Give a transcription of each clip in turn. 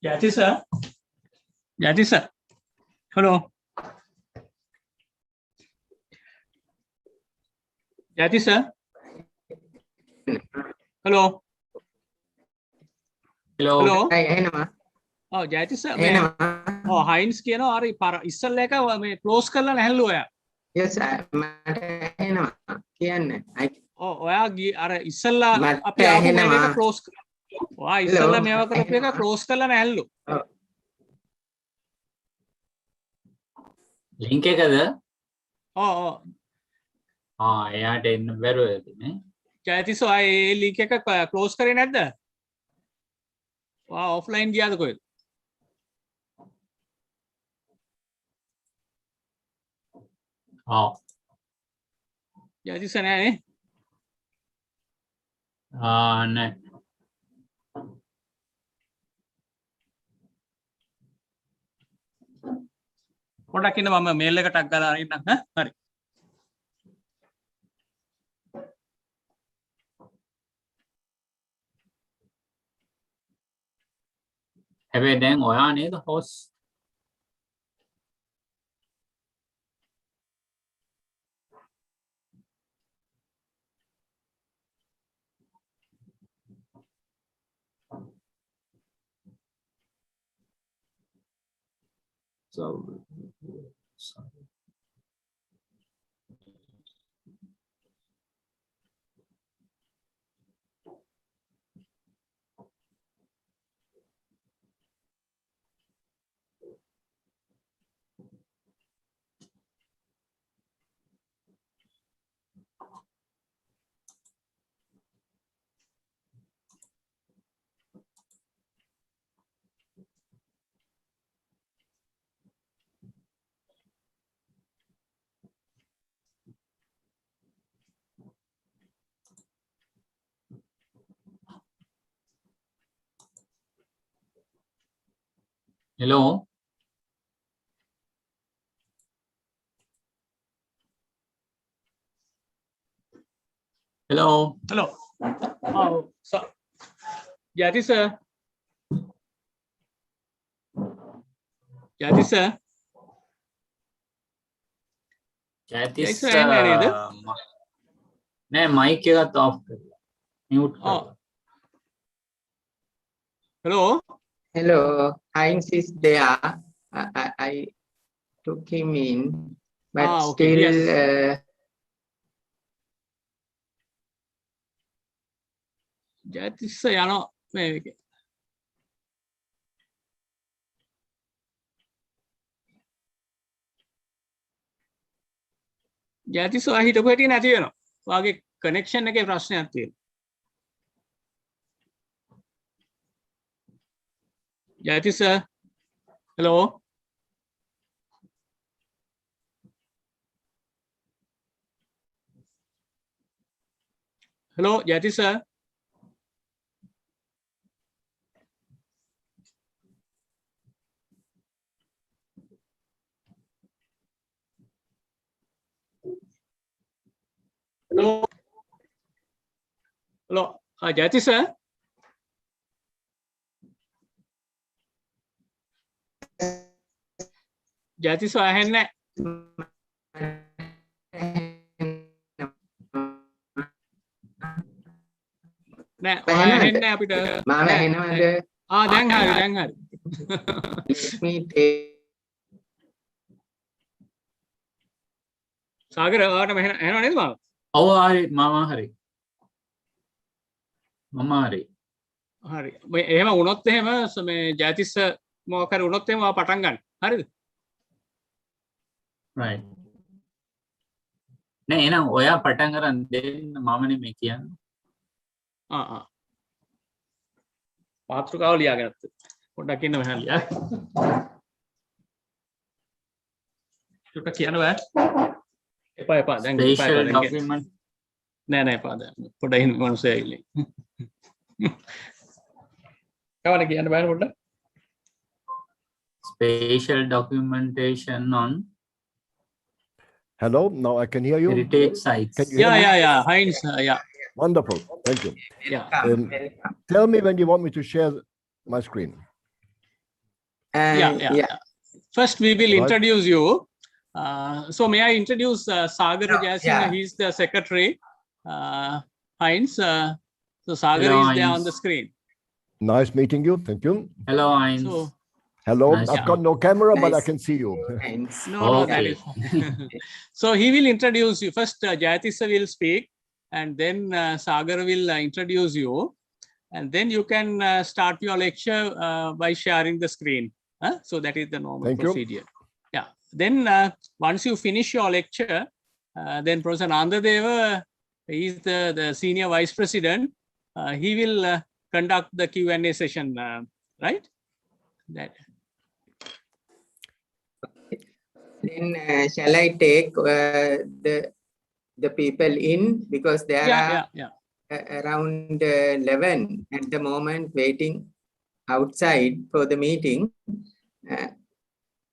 Yati sir. Yati sir. Hello. Yati sir. Hello. Hello. Hello. Oh, Yati sir. Oh, Heinz කියන අර ඉස්සල් එක මේ close කරලා නැහැලු ඔයා. Yes, මට ඇහෙනවා කියන්න. ඔයා අර ඉස්සල්ලා අපි ආපු මේක ක්ලෝස් කරලා. ඔයා ඉස්සල්ලා මේවා කරපු එක ක්ලෝස් කරලා නැහැලු. ලින්ක් එකද? ඔව්. එයාට එන්න බැරුවද නේ? Yati sir ඒ ලින්ක් එක ක්ලෝස් කරේ නැද්ද? ඔයා ඔෆ්ලයින් ගියාද කොහෙද? Yati sir නෑ නේ. නෑ. පොඩක් ඉන්න මම මේල් එක ටක් ගාලා අරින්නම් හරි. හැබැයි දැන් ඔයා නේද හොස්? Hello. Hello. Hello. Oh, so Yati sir. Yati sir. Yati sir. නෑ mic එකත් off කරලා. Mute කරලා. Hello. Hello, Heinz is there. I took him in, but okay, still. yes. Yati sir යනවා මේක. Yati sir හිටපු හැටි නැති වෙනවා. ඔයාගේ කනෙක්ෂන් එකේ ප්‍රශ්නයක් තියෙනවා. Yati sir. Hello. Hello, Yati sir. Hello. Hello. Yati sir. Yati sir ඇහෙන්නේ නෑ. ඇහෙන්නේ අපිට. මම ඇහෙනවද? දැන් හරි. සාගර ඔයාට ඇහෙනව නේද මාව? ඔව් හරි මම හරි. හරි. මේ එහෙම වුණොත් එහෙම මේ Yati sir මොකක් හරි වුණොත් එහෙම ඔයා පටන් ගන්න. හරිද? right. නෑ එහෙනම් ඔයා පටන් ගන්න දෙන්න මම නෙමෙයි කියන්නේ. මාතෘකාව ලියාගත්ත. පොඩ්ඩක් ඉන්න මහා ලියා. චුට්ටක් කියන්න බෑ. එපා දැන් ස්පේෂල් ડોකියුමන්ට් නෑ එපා දැන්. පොඩ්ඩක් ඉන්න මනුස්සයා ඉන්නේ. කවන්න කියන්න බෑ පොඩ්ඩක්. Spatial documentation on. Hello, now I can hear you. Heritage sites. Yeah. Heinz, yeah. Wonderful, thank you. Yeah. Tell me when you want me to share my screen. Yeah. First, we will Right. introduce you. So may I introduce Sagar No, Jaisingh? yeah. He's the secretary. Heinz. So Sagar Hello, is there on Heinz. the screen. Nice meeting you. Thank you. Hello, Heinz. So Hello. Nice I've to got meet no camera, but I Nice can see you. Heinz. no, that Okay. is fine. So he will introduce you. First, Jayatissa will speak, and then Sagar will introduce you. And then you can start your lecture by sharing the screen. So that is the normal Thank you. procedure. Yeah. Then once you finish your lecture, then Professor Nandadeva, he is the senior vice president. He will conduct the Q&A session, right? That. Then shall I take the people in, because there are around 11 at the moment waiting outside for the meeting.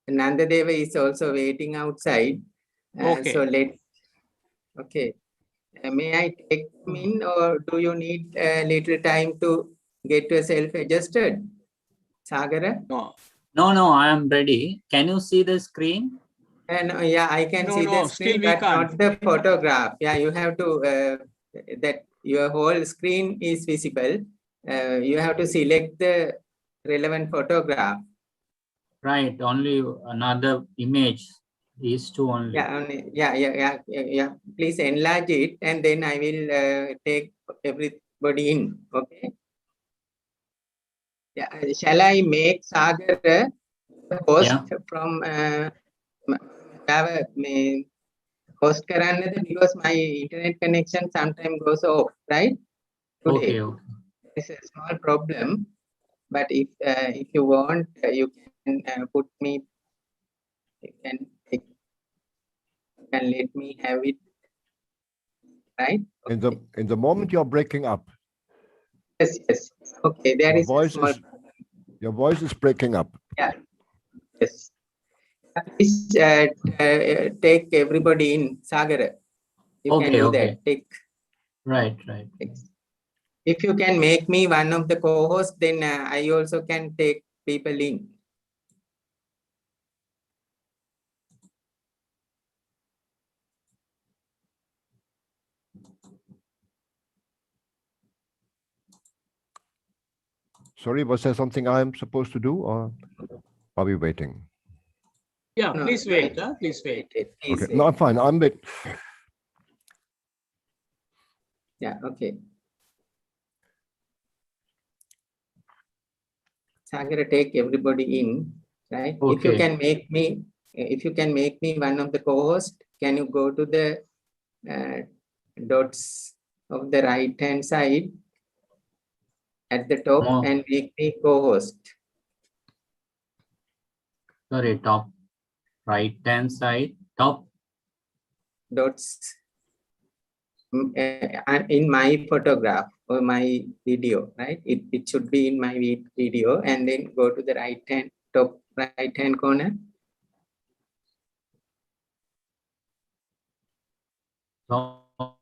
Nandadeva is also waiting outside. Okay. So okay. May I take them in, or do you need a little time to get yourself adjusted? Sagara? No, I am ready. Can you see the screen? And yeah, I can see the Still screen, we but can't. not the photograph. Yeah, you have to, that your whole screen is visible. You have to select the relevant photograph. Right, only another image. These two only. Yeah. Please enlarge it, and then I will take everybody in. Okay. Yeah. Shall I make Sagar the host from host karanada, because my internet connection sometimes goes off, right? Today. Okay. It's a small problem, but if you want, you can put me. You can let me have it, right? Okay. In the moment you're breaking up. Yes. Okay, there is a small. Your voice is breaking up. Yeah. Yes. Please take everybody in, Sagar. You can do that. Right. If you can make me one of the co-hosts, then I also can take people in. Sorry, was there something I'm supposed to do, or are we waiting? Yeah, please wait. Please wait. Okay, no, I'm fine. I'm wait. Yeah, okay. Sagar, take everybody in, right? Okay. If you can make me one of the co-hosts, can you go to the dots of the right-hand side at the top and make me co-host? Sorry, top right-hand side, top dots in my photograph or my video, right? It should be in my video, and then go to the top right-hand corner. Top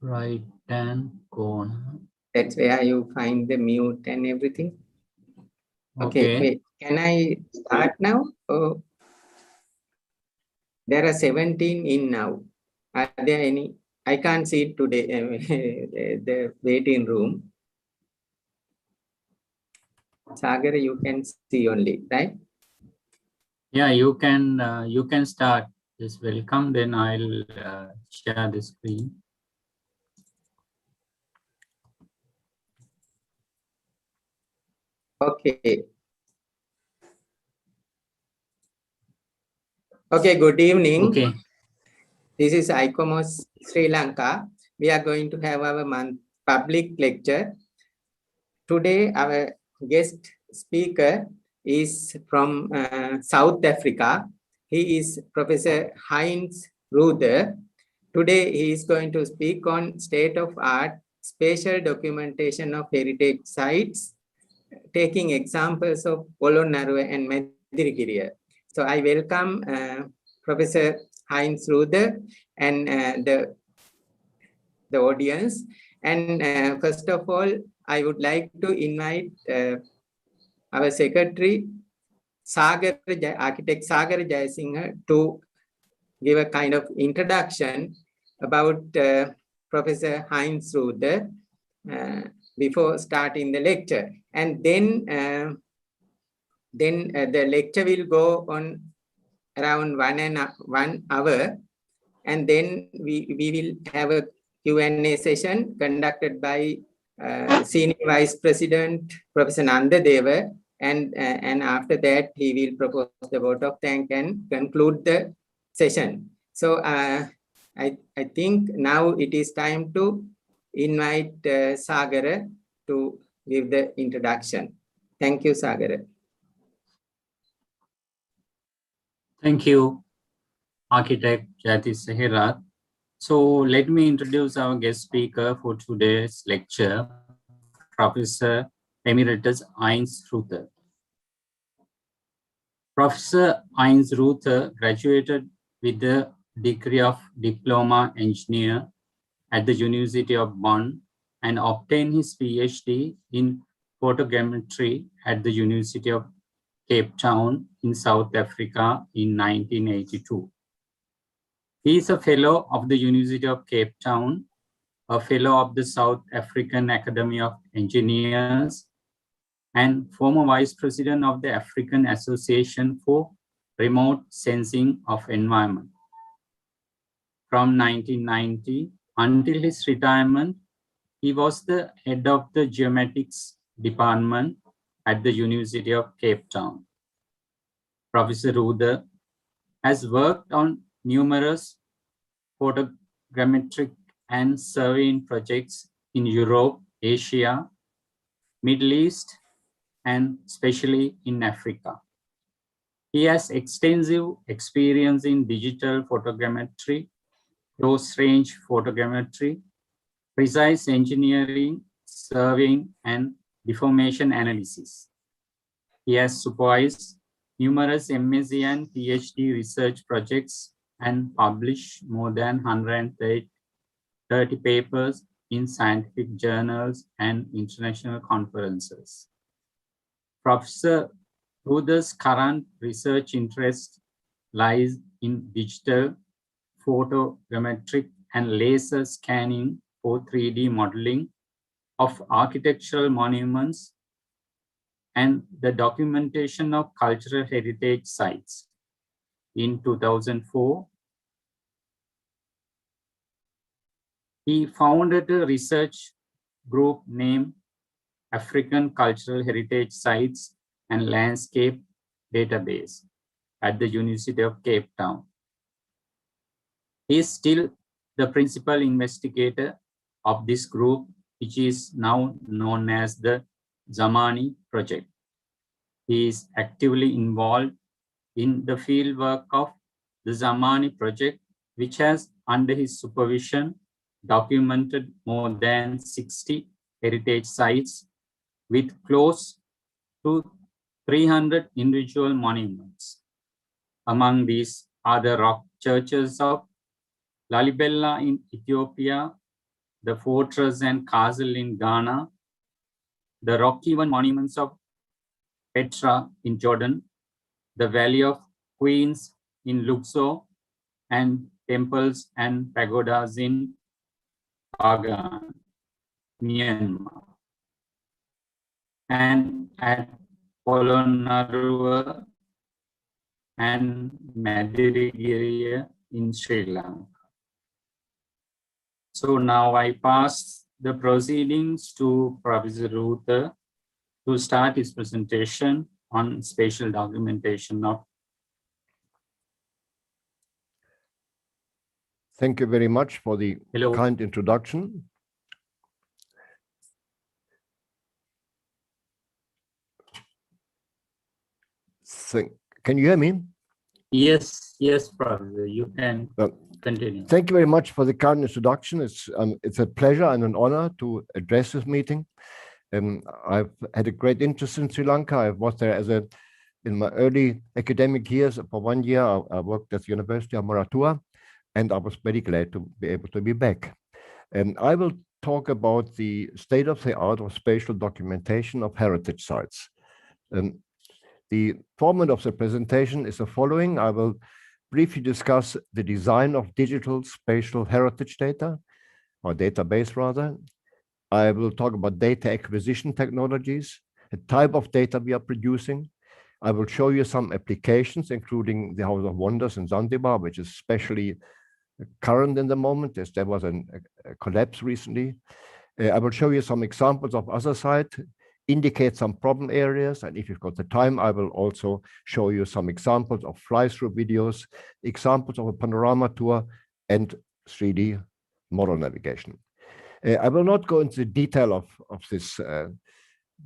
right-hand corner. That's where you find the mute and everything. Okay, wait. Can I start now? Oh, there are 17 in now. Are there any? I can't see it today. The waiting room. Sagar, you can see only, right? Yeah, you can start this welcome. Then I'll share the screen. Okay. Okay, good evening. Okay. This is ICOMOS Sri Lanka. We are going to have our public lecture. Today, our guest speaker is from South Africa. He is Professor Heinz Ruther. Today, he is going to speak on state-of-art spatial documentation of heritage sites, taking examples of Polonnaruwa and Medirigiriya. So I welcome Professor Heinz Ruther and the audience. And first of all, I would like to invite our secretary, architect Sagar Jayasinghe to give a kind of introduction about Professor Heinz Ruther before starting the lecture. And then the lecture will go on around 1 hour. And then we will have a Q&A session conducted by Senior Vice President Professor Nandadeva, and after that he will propose the vote of thanks and conclude the session. So I think now it is time to invite Sagar to give the introduction. Thank you, Sagar. Thank you, Architect Jyati Seherat. So let me introduce our guest speaker for today's lecture, Professor Emeritus Heinz Ruther. Professor Heinz Ruther graduated with the degree of Diploma Engineer at the University of Bonn and obtained his PhD in photogrammetry at the University of Cape Town in South Africa in 1982. He is a fellow of the University of Cape Town, a fellow of the South African Academy of Engineers, and former vice president of the African Association for Remote Sensing of Environment. From 1990 until his retirement, he was the head of the geomatics department at the University of Cape Town. Professor Ruther has worked on numerous photogrammetric and surveying projects in Europe, Asia, Middle East, and especially in Africa. He has extensive experience in digital photogrammetry, close-range photogrammetry, precise engineering, surveying, and deformation analysis. He has supervised numerous MSc and PhD research projects and published more than 130 papers in scientific journals and international conferences. Professor Ruther's current research interest lies in digital photogrammetric and laser scanning for 3D modeling of architectural monuments and the documentation of cultural heritage sites. In 2004, he founded a research group named African Cultural Heritage Sites and Landscape Database at the University of Cape Town. He is still the principal investigator of this group, which is now known as the Zamani Project. He is actively involved in the fieldwork of the Zamani Project, which has, under his supervision, documented more than 60 heritage sites with close to 300 individual monuments. Among these are the rock churches of Lalibela in Ethiopia, the fortress and castle in Ghana, the rock-hewn monuments of Petra in Jordan, the Valley of Queens in Luxor, and temples and pagodas in Bagan, Myanmar, and at Polonnaruwa and Medirigiriya in Sri Lanka. So now I pass the proceedings to Professor Ruther to start his presentation on spatial documentation of. Thank you very much for the kind introduction. Can you hear me? Yes, Professor, you can continue. Thank you very much for the kind introduction. It's a pleasure and an honor to address this meeting. I've had a great interest in Sri Lanka. I was there in my early academic years. For 1 year, I worked at the University of Maratua, and I was very glad to be able to be back. I will talk about the state of the art of spatial documentation of heritage sites. The format of the presentation is the following. I will briefly discuss the design of digital spatial heritage data, or database rather. I will talk about data acquisition technologies, the type of data we are producing. I will show you some applications, including the House of Wonders in Zanzibar, which is especially current in the moment, as there was a collapse recently. I will show you some examples of other sites, indicate some problem areas, and if you've got the time, I will also show you some examples of fly-through videos, examples of a panorama tour, and 3D model navigation. I will not go into the detail of this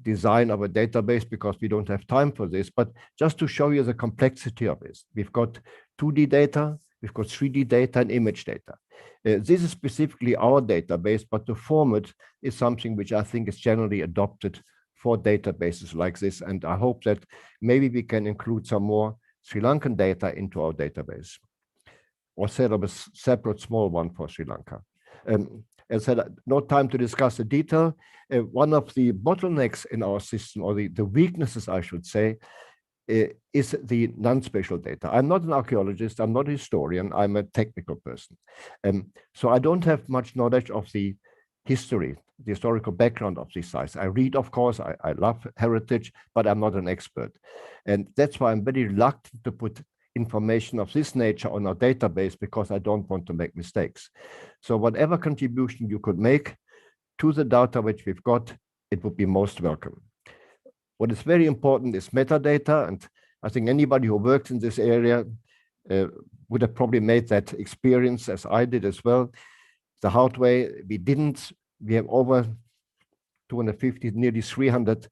design of a database because we don't have time for this, but just to show you the complexity of this. We've got 2D data, we've got 3D data and image data. This is specifically our database, but the format is something which I think is generally adopted for databases like this. And I hope that maybe we can include some more Sri Lankan data into our database, or set up a separate small one for Sri Lanka. As I said, no time to discuss the detail. One of the bottlenecks in our system, or the weaknesses, I should say, is the non-spatial data. I'm not an archaeologist, I'm not a historian, I'm a technical person. So I don't have much knowledge of the history, the historical background of these sites. I read, of course, I love heritage, but I'm not an expert. And that's why I'm very reluctant to put information of this nature on our database, because I don't want to make mistakes. So whatever contribution you could make to the data which we've got, it would be most welcome. What is very important is metadata, and I think anybody who works in this area would have probably made that experience, as I did as well. The hard way, we have over 250, nearly 300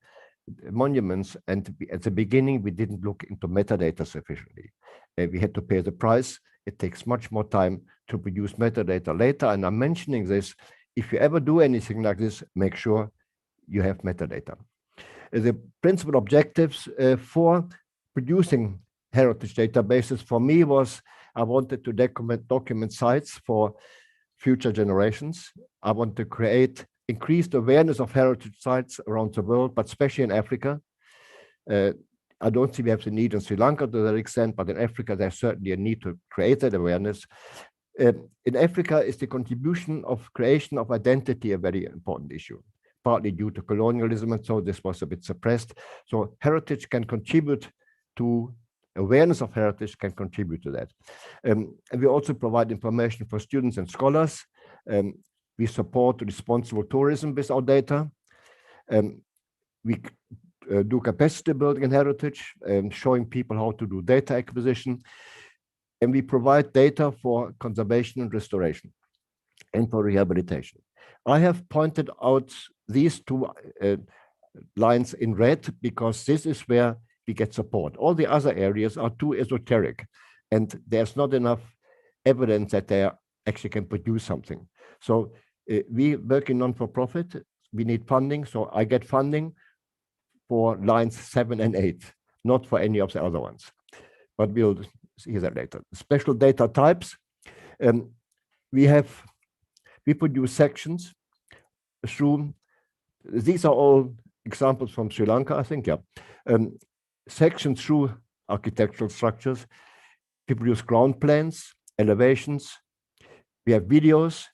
monuments, and at the beginning we didn't look into metadata sufficiently. We had to pay the price. It takes much more time to produce metadata later, and I'm mentioning this. If you ever do anything like this, make sure you have metadata. The principal objectives for producing heritage databases for me was, I wanted to document sites for future generations. I want to create increased awareness of heritage sites around the world, but especially in Africa. I don't see we have the need in Sri Lanka to that extent, but in Africa, there's certainly a need to create that awareness. In Africa, is the contribution of creation of identity a very important issue, partly due to colonialism, and so this was a bit suppressed. So heritage can contribute to, awareness of heritage can contribute to that. And we also provide information for students and scholars. We support responsible tourism with our data. We do capacity building in heritage, showing people how to do data acquisition. And we provide data for conservation and restoration and for rehabilitation. I have pointed out these two lines in red because this is where we get support. All the other areas are too esoteric, and there's not enough evidence that they actually can produce something. So we work in non-for-profit. We need funding, so I get funding for lines 7 and 8, not for any of the other ones. But we'll see that later. Special data types. We produce sections through, these are all examples from Sri Lanka, I think, yeah. Sections through architectural structures. We produce ground plans, elevations. We have videos,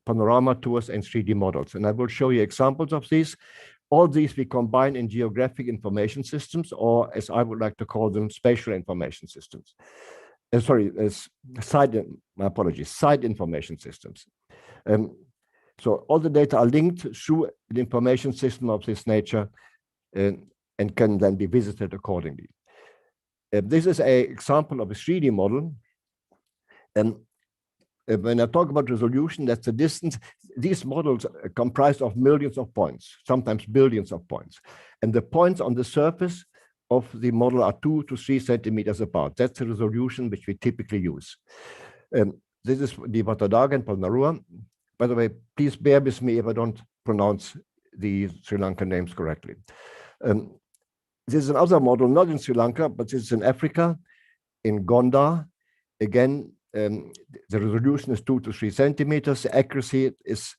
panorama tours, and 3D models. And I will show you examples of these. All these we combine in geographic information systems, or as I would like to call them, spatial information systems. Site information systems. So all the data are linked through an information system of this nature and can then be visited accordingly. This is an example of a 3D model. And when I talk about resolution, that's the distance. These models are comprised of millions of points, sometimes billions of points. And the points on the surface of the model are 2 to 3 centimeters apart. That's the resolution which we typically use. This is the Watadaga and Polonnaruwa. By the way, please bear with me if I don't pronounce the Sri Lankan names correctly. This is another model, not in Sri Lanka, but this is in Africa, in Gondar. Again, the resolution is 2 to 3 centimeters. The accuracy is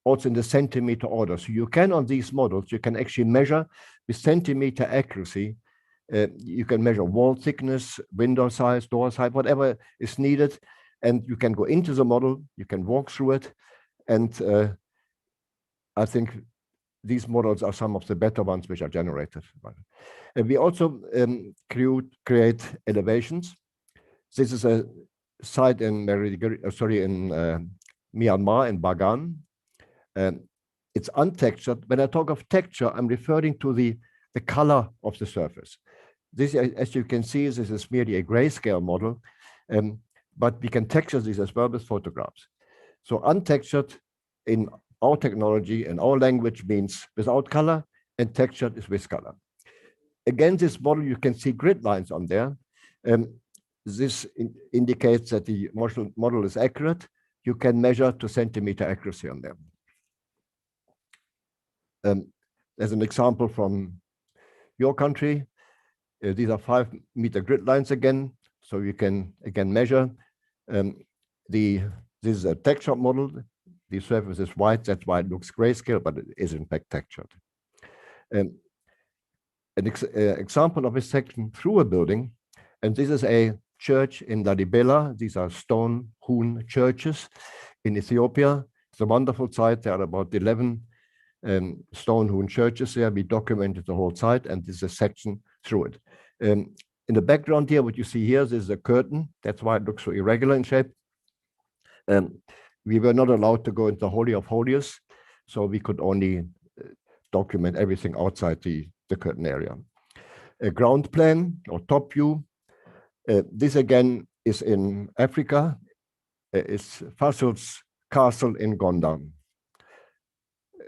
also in the centimeter order. So you can, on these models, you can actually measure with centimeter accuracy You can measure wall thickness, window size, door size, whatever is needed. And you can go into the model, you can walk through it. And I think these models are some of the better ones which are generated. And we also create elevations. This is a site in Myanmar, in Bagan. It's untextured. When I talk of texture, I'm referring to the color of the surface. This, as you can see, this is merely a grayscale model, but we can texture this as well with photographs. So untextured in our technology and our language means without color, and textured is with color. Again, this model, you can see grid lines on there. This indicates that the model is accurate. You can measure to centimeter accuracy on them. As an example from your country, these are 5-meter grid lines again, so you can again measure. This is a textured model. The surface is white, that's why it looks grayscale, but it is in fact textured. An example of a section through a building, and this is a church in Lalibela. These are stone hewn churches in Ethiopia. It's a wonderful site. There are about 11 stone hewn churches there. We documented the whole site, and this is a section through it. In the background here, what you see here, this is a curtain. That's why it looks so irregular in shape. We were not allowed to go into the Holy of Holies, so we could only document everything outside the curtain area. A ground plan or top view. This again is in Africa. It's Fasul's castle in Gondar.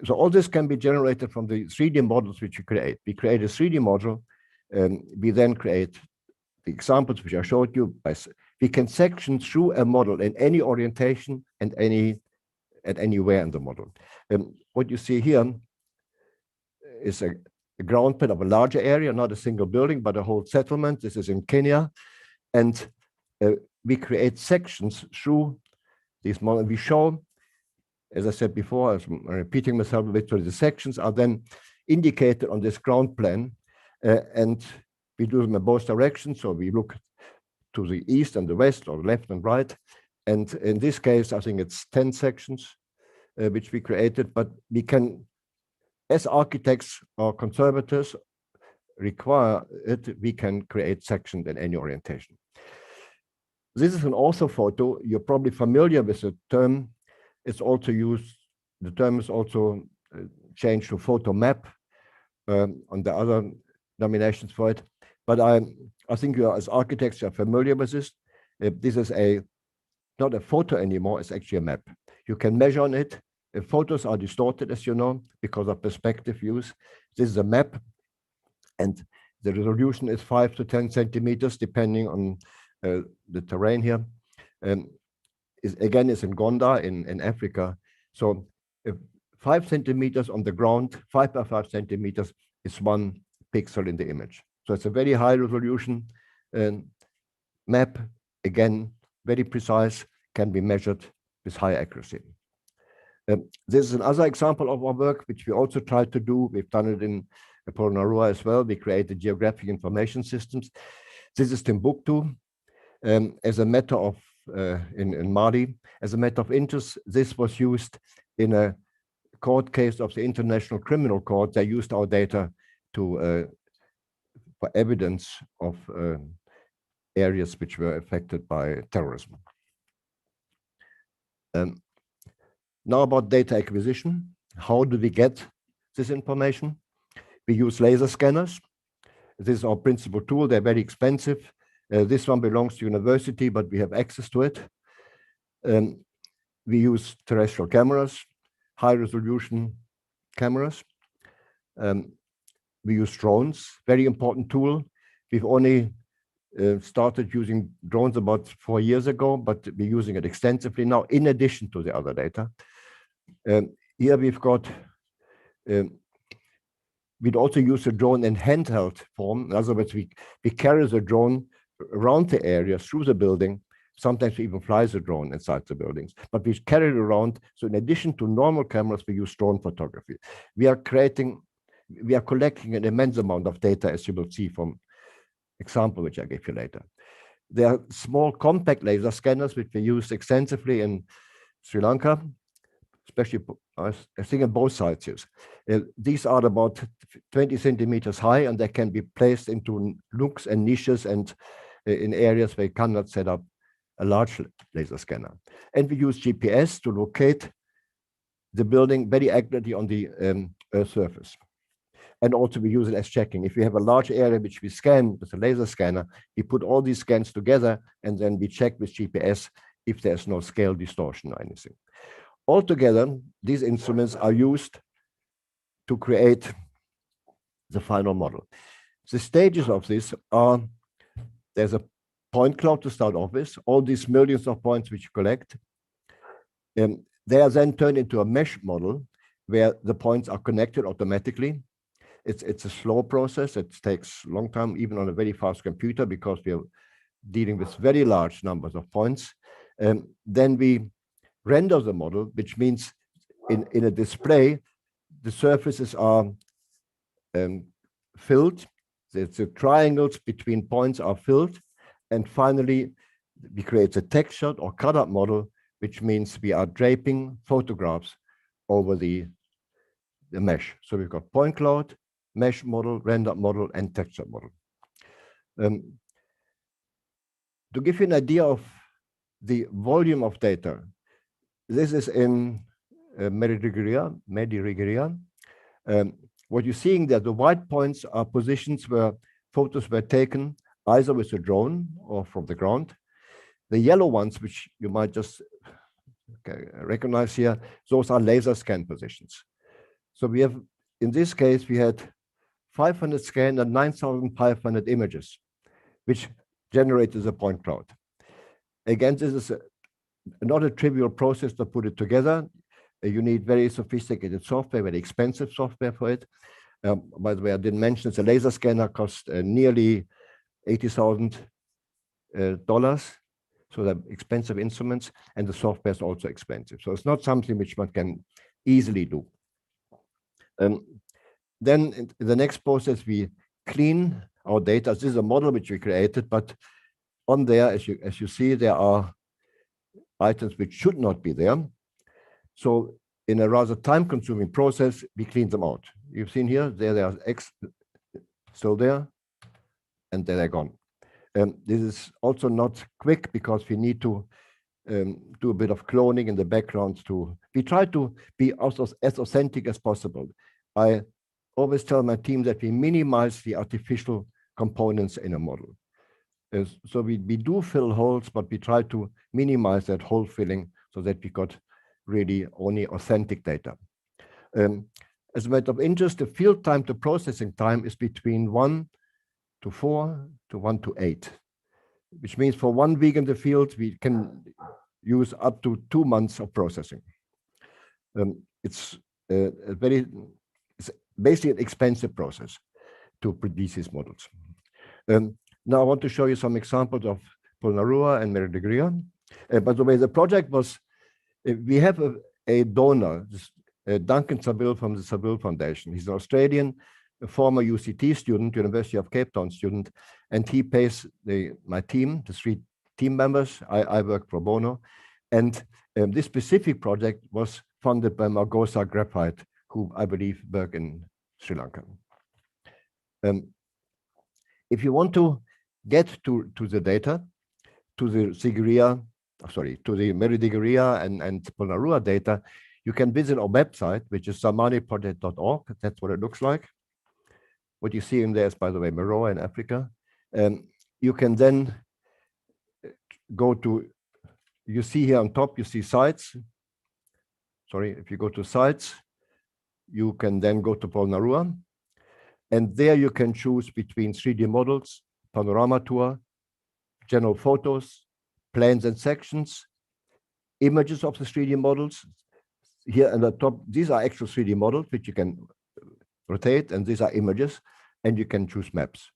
So all this can be generated from the 3D models which you create. We create a 3D model, and we then create the examples which I showed you. We can section through a model in any orientation and anywhere in the model. What you see here is a ground plan of a larger area, not a single building, but a whole settlement. This is in Kenya. And we create sections through these models. We show, as I said before, I'm repeating myself a bit, so the sections are then indicated on this ground plan, and we do them in both directions. So we look to the east and the west, or left and right. And in this case, I think it's 10 sections which we created, but we can, as architects or conservators require it, we can create sections in any orientation. This is an ortho photo. You're probably familiar with the term. It's also used, the term is also changed to photo map on the other nominations for it. But I think you are, as architects, you are familiar with this. This is not a photo anymore, it's actually a map. You can measure on it. Photos are distorted, as you know, because of perspective use. This is a map, and the resolution is 5 to 10 centimeters, depending on the terrain here. Again, it's in Gondar in Africa. So 5 centimeters on the ground, 5 by 5 centimeters is 1 pixel in the image. So it's a very high resolution map. Again, very precise, can be measured with high accuracy. This is another example of our work, which we also tried to do. We've done it in Polonnaruwa as well. We created geographic information systems. This is Timbuktu. As a matter of, in Mali, as a matter of interest, this was used in a court case of the International Criminal Court. They used our data to for evidence of areas which were affected by terrorism. Now about data acquisition. How do we get this information? We use laser scanners. This is our principal tool. They're very expensive. This one belongs to university, but we have access to it. We use terrestrial cameras, high resolution cameras. We use drones, very important tool. We've only started using drones about 4 years ago, but we're using it extensively now, in addition to the other data. Here we've got, we'd also use a drone in handheld form. In other words, we carry the drone around the area, through the building. Sometimes we even fly the drone inside the buildings, but we carry it around. So in addition to normal cameras, we use drone photography. We are collecting an immense amount of data, as you will see from example, which I give you later. There are small compact laser scanners, which we use extensively in Sri Lanka, especially, I think, on both sides. Yes. These are about 20 centimeters high, and they can be placed into nooks and niches and in areas where you cannot set up a large laser scanner. And we use GPS to locate the building very accurately on the Earth's surface. And also we use it as checking. If we have a large area which we scan with a laser scanner, we put all these scans together, and then we check with GPS if there's no scale distortion or anything. Altogether, these instruments are used to create the final model. The stages of this are, there's a point cloud to start off with, all these millions of points which you collect. They are then turned into a mesh model where the points are connected automatically. It's a slow process. It takes a long time, even on a very fast computer, because we are dealing with very large numbers of points. Then we render the model, which means in a display, the surfaces are filled. The triangles between points are filled. And finally, we create a textured or colored model, which means we are draping photographs over the mesh. So we've got point cloud, mesh model, rendered model, and textured model. To give you an idea of the volume of data, this is in Medirigiriya. What you're seeing there, the white points are positions where photos were taken either with a drone or from the ground. The yellow ones, which you might just recognize here, those are laser scan positions. So we have, in this case, we had 500 scanned and 9,500 images, which generated a point cloud. Again, this is not a trivial process to put it together. You need very sophisticated software, very expensive software for it. By the way, I didn't mention the laser scanner cost nearly $80,000. So they're expensive instruments, and the software is also expensive. So it's not something which one can easily do. Then in the next process, we clean our data. This is a model which we created, but on there, as you see, there are items which should not be there. So in a rather time-consuming process, we clean them out. You've seen here, there they are still there, and there they're gone. This is also not quick because we need to do a bit of cloning in the background. We try to be also as authentic as possible. I always tell my team that we minimize the artificial components in a model. So we do fill holes, but we try to minimize that hole filling so that we got really only authentic data. As a matter of interest, the field time to processing time is between 1 to 4 to 1 to 8, which means for 1 week in the field, we can use up to 2 months of processing. It's basically an expensive process to produce these models. Now I want to show you some examples of Polonnaruwa and Medirigiriya. By the way, the project was, we have a donor, Duncan Saville from the Saville Foundation. He's an Australian, a former UCT student, University of Cape Town student, and he pays my team, the 3 team members. I work pro bono. And this specific project was funded by Margosa Graphite, who I believe work in Sri Lanka. If you want to get to the data, to the Medirigiriya and Polonnaruwa data, you can visit our website, which is zamaniproject.org. That's what it looks like. What you see in there is, by the way, Meroe in Africa. You can then go to, you see here on top, you see sites. Sorry, if you go to sites, you can then go to Polonnaruwa. And there you can choose between 3D models, Panorama Tour, general photos, plans and sections, images of the 3D models. Here at the top, these are actual 3D models, which you can rotate, and these are images, and you can choose maps.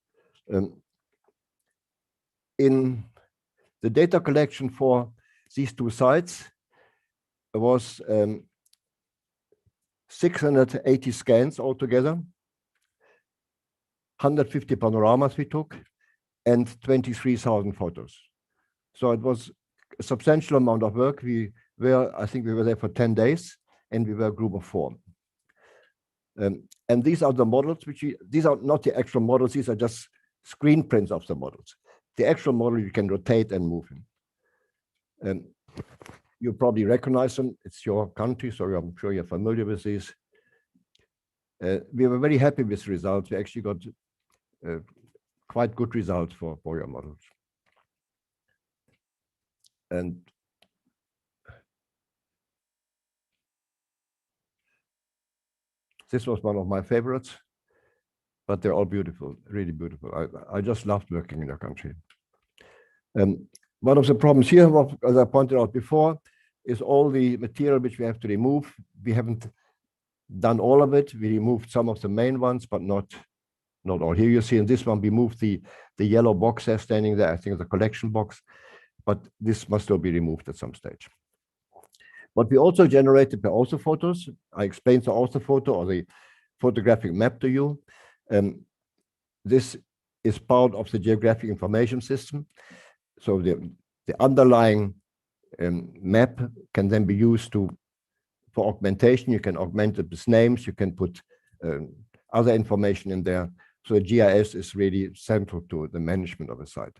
In the data collection for these 2 sites, there was 680 scans altogether, 150 panoramas we took, and 23,000 photos. So it was a substantial amount of work. I think we were there for 10 days, and we were a group of 4. And these are the models, these are not the actual models, these are just screen prints of the models. The actual model you can rotate and move in. You probably recognize them, it's your country, so I'm sure you're familiar with these. We were very happy with the results. We actually got quite good results for your models. And this was one of my favorites, but they're all beautiful, really beautiful. I just loved working in your country. One of the problems here, as I pointed out before, is all the material which we have to remove. We haven't done all of it. We removed some of the main ones, but not all. Here you see in this one, we moved the yellow box there standing there, I think the collection box, but this must still be removed at some stage. What we also generated were also photos. I explained the author photo or the photographic map to you. This is part of the geographic information system. So the underlying map can then be used for augmentation. You can augment it with names. You can put other information in there. So the GIS is really central to the management of a site.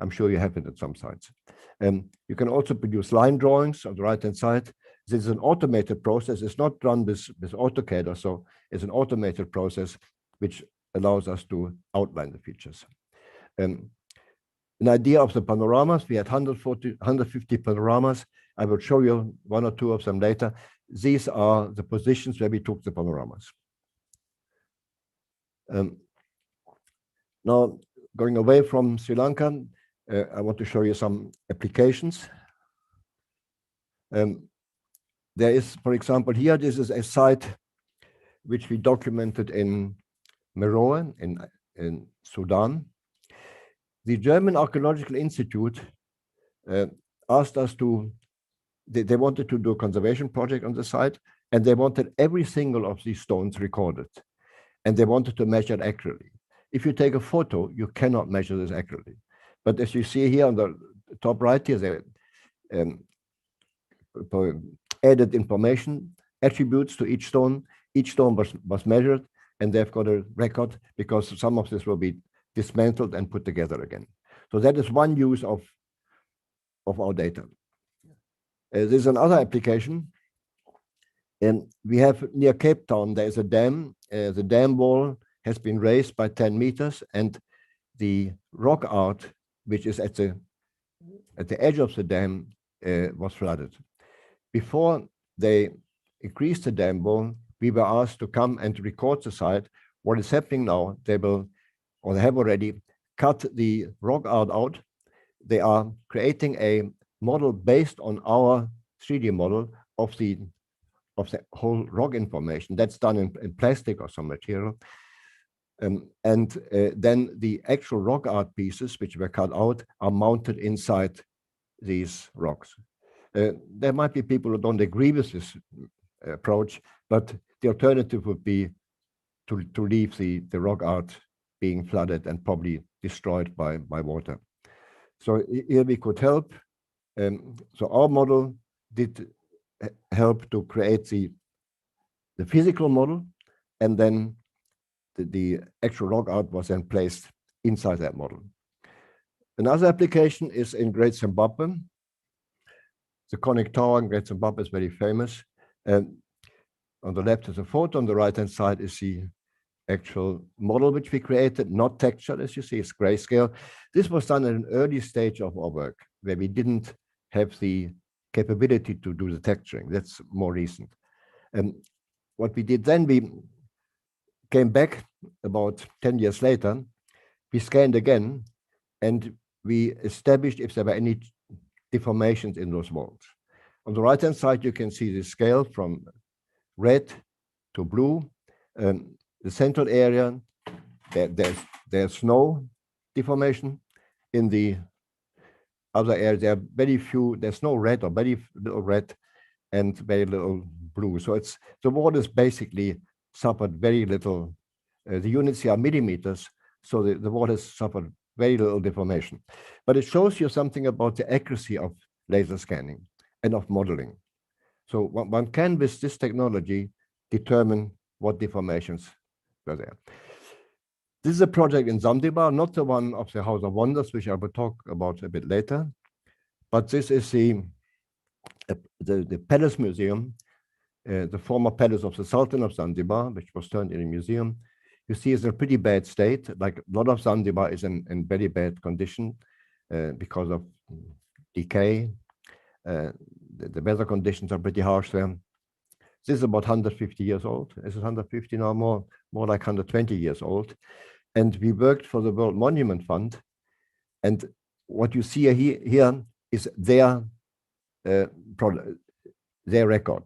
I'm sure you have it at some sites. You can also produce line drawings on the right-hand side. This is an automated process. It's not run with AutoCAD or so. It's an automated process which allows us to outline the features. An idea of the panoramas, we had 150 panoramas. I will show you 1 or 2 of them later. These are the positions where we took the panoramas. Now, going away from Sri Lanka, I want to show you some applications. There is, for example, here, this is a site which we documented in Meroe in Sudan. The German Archaeological Institute asked us they wanted to do a conservation project on the site, and they wanted every single of these stones recorded, and they wanted to measure it accurately. If you take a photo, you cannot measure this accurately. But as you see here on the top right here, they added information, attributes to each stone. Each stone was measured, and they've got a record because some of this will be dismantled and put together again. So that is one use of our data. There's another application. And we have near Cape Town, there is a dam. The dam wall has been raised by 10 meters, and the rock art, which is at the edge of the dam, was flooded. Before they increased the dam wall, we were asked to come and record the site. What is happening now, they have already cut the rock art out. They are creating a model based on our 3D model of the whole rock information. That's done in plastic or some material. Then the actual rock art pieces, which were cut out, are mounted inside these rocks. There might be people who don't agree with this approach, but the alternative would be to leave the rock art being flooded and probably destroyed by water. So here we could help. So our model did help to create the physical model, and then the actual rock art was then placed inside that model. Another application is in Great Zimbabwe. The conic tower in Great Zimbabwe is very famous. On the left is a photo, on the right-hand side is the actual model which we created, not textured, as you see, it's grayscale. This was done at an early stage of our work, where we didn't have the capability to do the texturing. That's more recent. And what we did then, we came back about 10 years later, we scanned again, and we established if there were any deformations in those walls. On the right-hand side, you can see the scale from red to blue. The central area, there's no deformation. In the other area, there are very few, there's no red or very little red and very little blue. So the wall is basically suffered very little. The units here are millimeters, so the wall has suffered very little deformation. But it shows you something about the accuracy of laser scanning and of modeling. So one can, with this technology, determine what deformations were there. This is a project in Zanzibar, not the one of the House of Wonders, which I will talk about a bit later, but this is the Palace Museum, the former palace of the Sultan of Zanzibar, which was turned into a museum. You see it's in a pretty bad state, like a lot of Zanzibar is in very bad condition because of decay. The weather conditions are pretty harsh there. This is about 150 years old. This is 150 now, more like 120 years old. And we worked for the World Monument Fund. And what you see here is their record.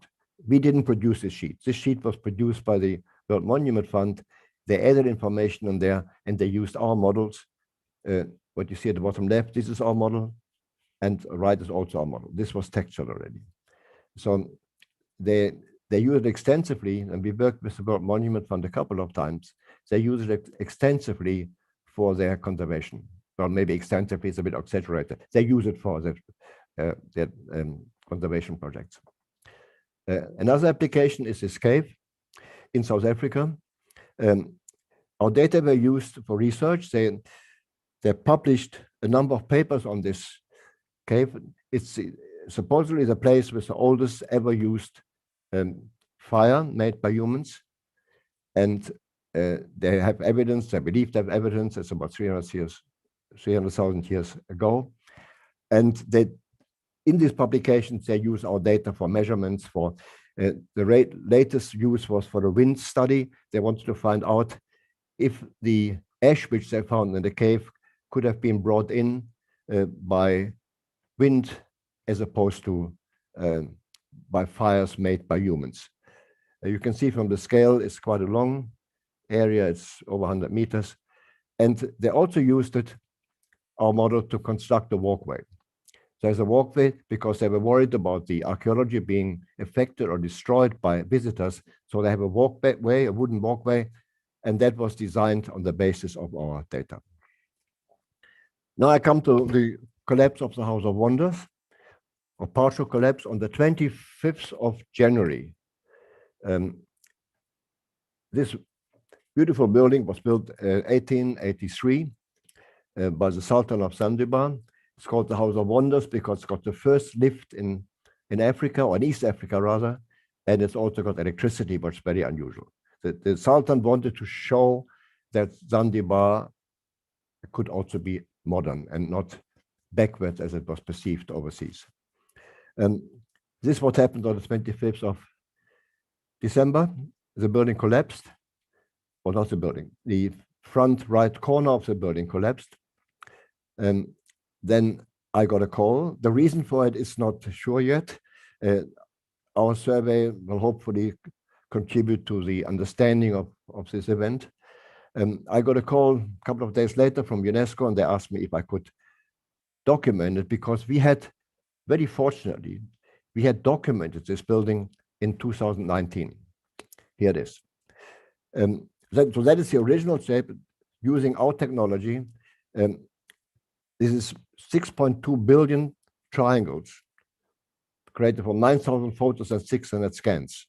We didn't produce this sheet. This sheet was produced by the World Monument Fund. They added information on there and they used our models. What you see at the bottom left, this is our model, and right is also our model. This was textured already. So they use it extensively, and we worked with the World Monument Fund a couple of times. They use it extensively for their conservation. Well, maybe extensively is a bit exaggerated. They use it for their conservation projects. Another application is this cave in South Africa. Our data were used for research. They published a number of papers on this cave. It's supposedly the place with the oldest ever used fire made by humans. And they have evidence, they believe they have evidence, it's about 300,000 years ago. And in these publications, they use our data for measurements. For the latest use was for the wind study. They wanted to find out if the ash which they found in the cave could have been brought in by wind as opposed to by fires made by humans. You can see from the scale, it's quite a long area, it's over 100 meters. And they also used our model to construct a walkway. There's a walkway because they were worried about the archaeology being affected or destroyed by visitors. So they have a walkway, a wooden walkway, and that was designed on the basis of our data. Now I come to the collapse of the House of Wonders, or partial collapse on the 25th of January. This beautiful building was built in 1883 by the Sultan of Zanzibar. It's called the House of Wonders because it's got the first lift in Africa, or in East Africa rather, and it's also got electricity, which is very unusual. The Sultan wanted to show that Zanzibar could also be modern and not backwards as it was perceived overseas. This is what happened on the 25th of December. The building collapsed, or not the building, the front right corner of the building collapsed. Then I got a call. The reason for it is not sure yet. Our survey will hopefully contribute to the understanding of this event. I got a call a couple of days later from UNESCO, and they asked me if I could document it, because we had, very fortunately, we had documented this building in 2019. Here it is. So that is the original shape using our technology. This is 6.2 billion triangles created from 9,000 photos and 600 scans,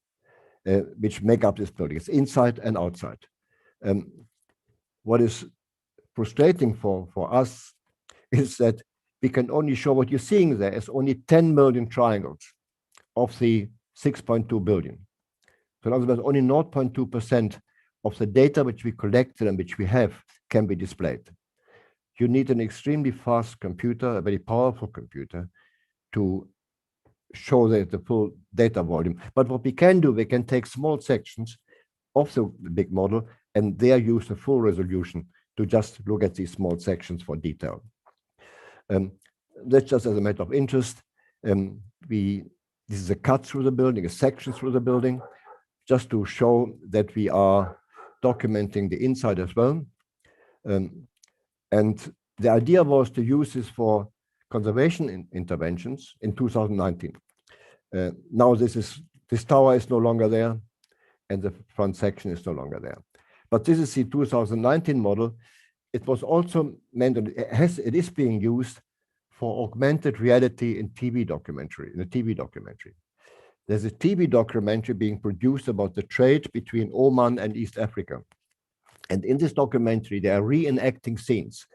which make up this building. It's inside and outside. What is frustrating for us is that we can only show what you're seeing there as only 10 million triangles of the 6.2 billion. So in other words, only 0.2% of the data which we collected and which we have can be displayed. You need an extremely fast computer, a very powerful computer, to show the full data volume. But what we can do, we can take small sections of the big model and there use the full resolution to just look at these small sections for detail. That's just as a matter of interest. This is a cut through the building, a section through the building, just to show that we are documenting the inside as well. And the idea was to use this for conservation interventions in 2019. Now this tower is no longer there, and the front section is no longer there. But this is the 2019 model. it was also meant, and it is being used for augmented reality in TV documentary, in a TV documentary. There's a TV documentary being produced about the trade between Oman and East Africa. And in this documentary, they are reenacting scenes.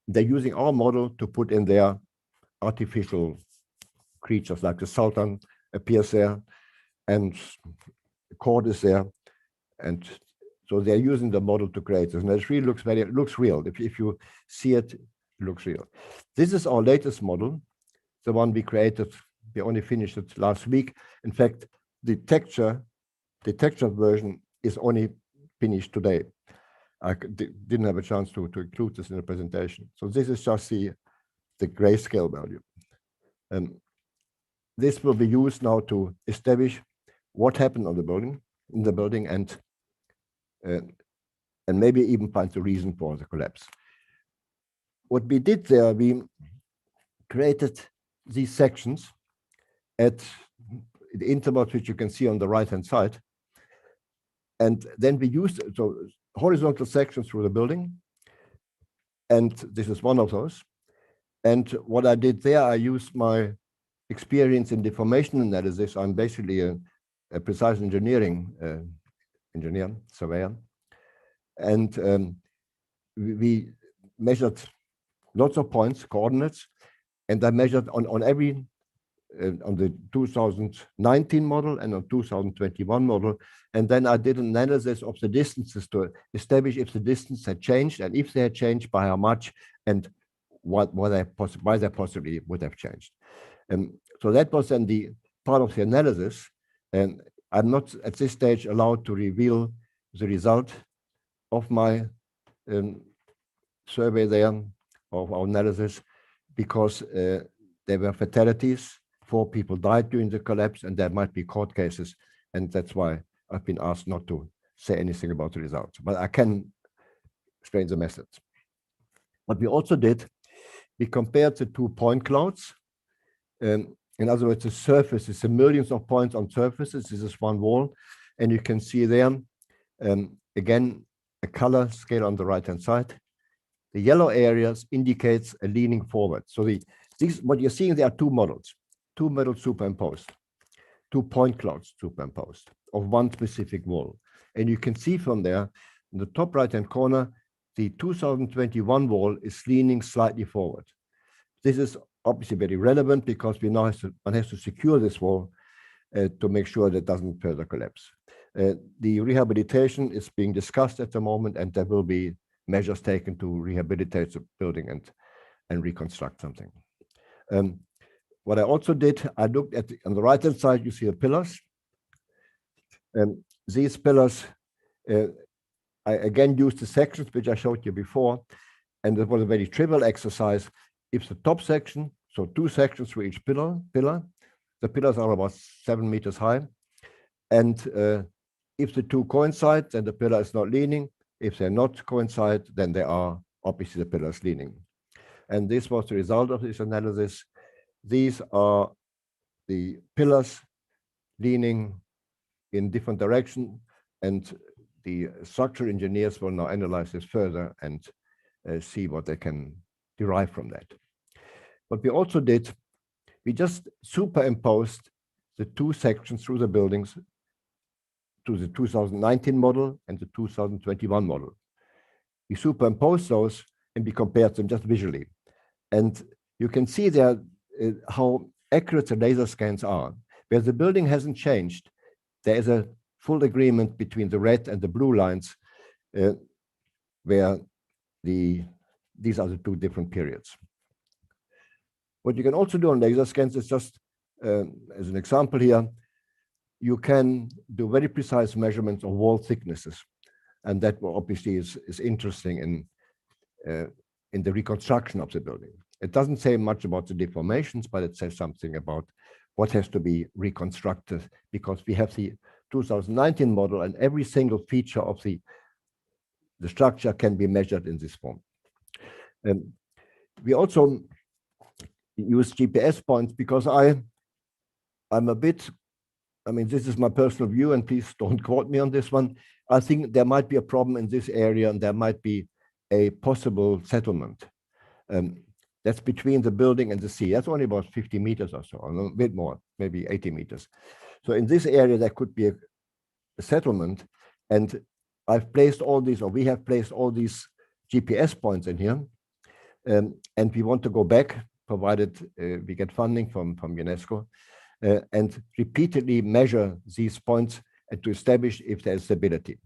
They're using our model to put in their artificial creatures, like the Sultan appears there, and the court is there. And so they're using the model to create this. And it really looks real. If you see it, it looks real. This is our latest model, the one we created. We only finished it last week. In fact, the texture version is only finished today. I didn't have a chance to include this in the presentation. So this is just the grayscale value. This will be used now to establish what happened on the building, and maybe even find the reason for the collapse. What we did there, we created these sections at the intervals which you can see on the right-hand side. And then we used horizontal sections through the building. And this is one of those. And what I did there, I used my experience in deformation analysis. I'm basically a precise engineering surveyor. And we measured lots of points, coordinates, and I measured on every on the 2019 model and on 2021 model. And then I did an analysis of the distances to establish if the distance had changed, and if they had changed, by how much, and why they possibly would have changed. So that was then the part of the analysis. And I'm not at this stage allowed to reveal the result of my survey there, of our analysis, because there were fatalities. 4 people died during the collapse, and there might be court cases. And that's why I've been asked not to say anything about the results. But I can explain the methods. What we also did, we compared the 2 point clouds. In other words, the surfaces, the millions of points on surfaces. This is one wall. And you can see there, again, a color scale on the right-hand side. The yellow areas indicates a leaning forward. So what you're seeing, there are 2 models. 2 models superimposed, 2 point clouds superimposed of one specific wall. And you can see from there, in the top right-hand corner, the 2021 wall is leaning slightly forward. This is obviously very relevant because one has to secure this wall to make sure that it doesn't further collapse. The rehabilitation is being discussed at the moment, and there will be measures taken to rehabilitate the building and reconstruct something. What I also did, I looked at, on the right-hand side, you see the pillars. These pillars, I again used the sections which I showed you before, and it was a very trivial exercise. If the top section, so 2 sections for each pillar, the pillars are about 7 meters high, and if the 2 coincide, then the pillar is not leaning. If they're not coincide, then they are obviously the pillars leaning. And this was the result of this analysis. These are the pillars leaning in different directions, and the structural engineers will now analyze this further and see what they can derive from that. What we also did, we just superimposed the 2 sections through the buildings to the 2019 model and the 2021 model. We superimposed those and we compared them just visually. And you can see there how accurate the laser scans are. Where the building hasn't changed, there is a full agreement between the red and the blue lines, where these are the 2 different periods. What you can also do on laser scans is just, as an example here, you can do very precise measurements of wall thicknesses. And that obviously is interesting in the reconstruction of the building. It doesn't say much about the deformations, but it says something about what has to be reconstructed, because we have the 2019 model, and every single feature of the structure can be measured in this form. We also use GPS points because I'm a bit, I mean, this is my personal view, and please don't quote me on this one. I think there might be a problem in this area, and there might be a possible settlement. That's between the building and the sea. That's only about 50 meters or so, or a bit more, maybe 80 meters. So in this area, there could be a settlement. And I've placed all these, or we have placed all these GPS points in here. And we want to go back, provided we get funding from UNESCO, and repeatedly measure these points and to establish if there is stability.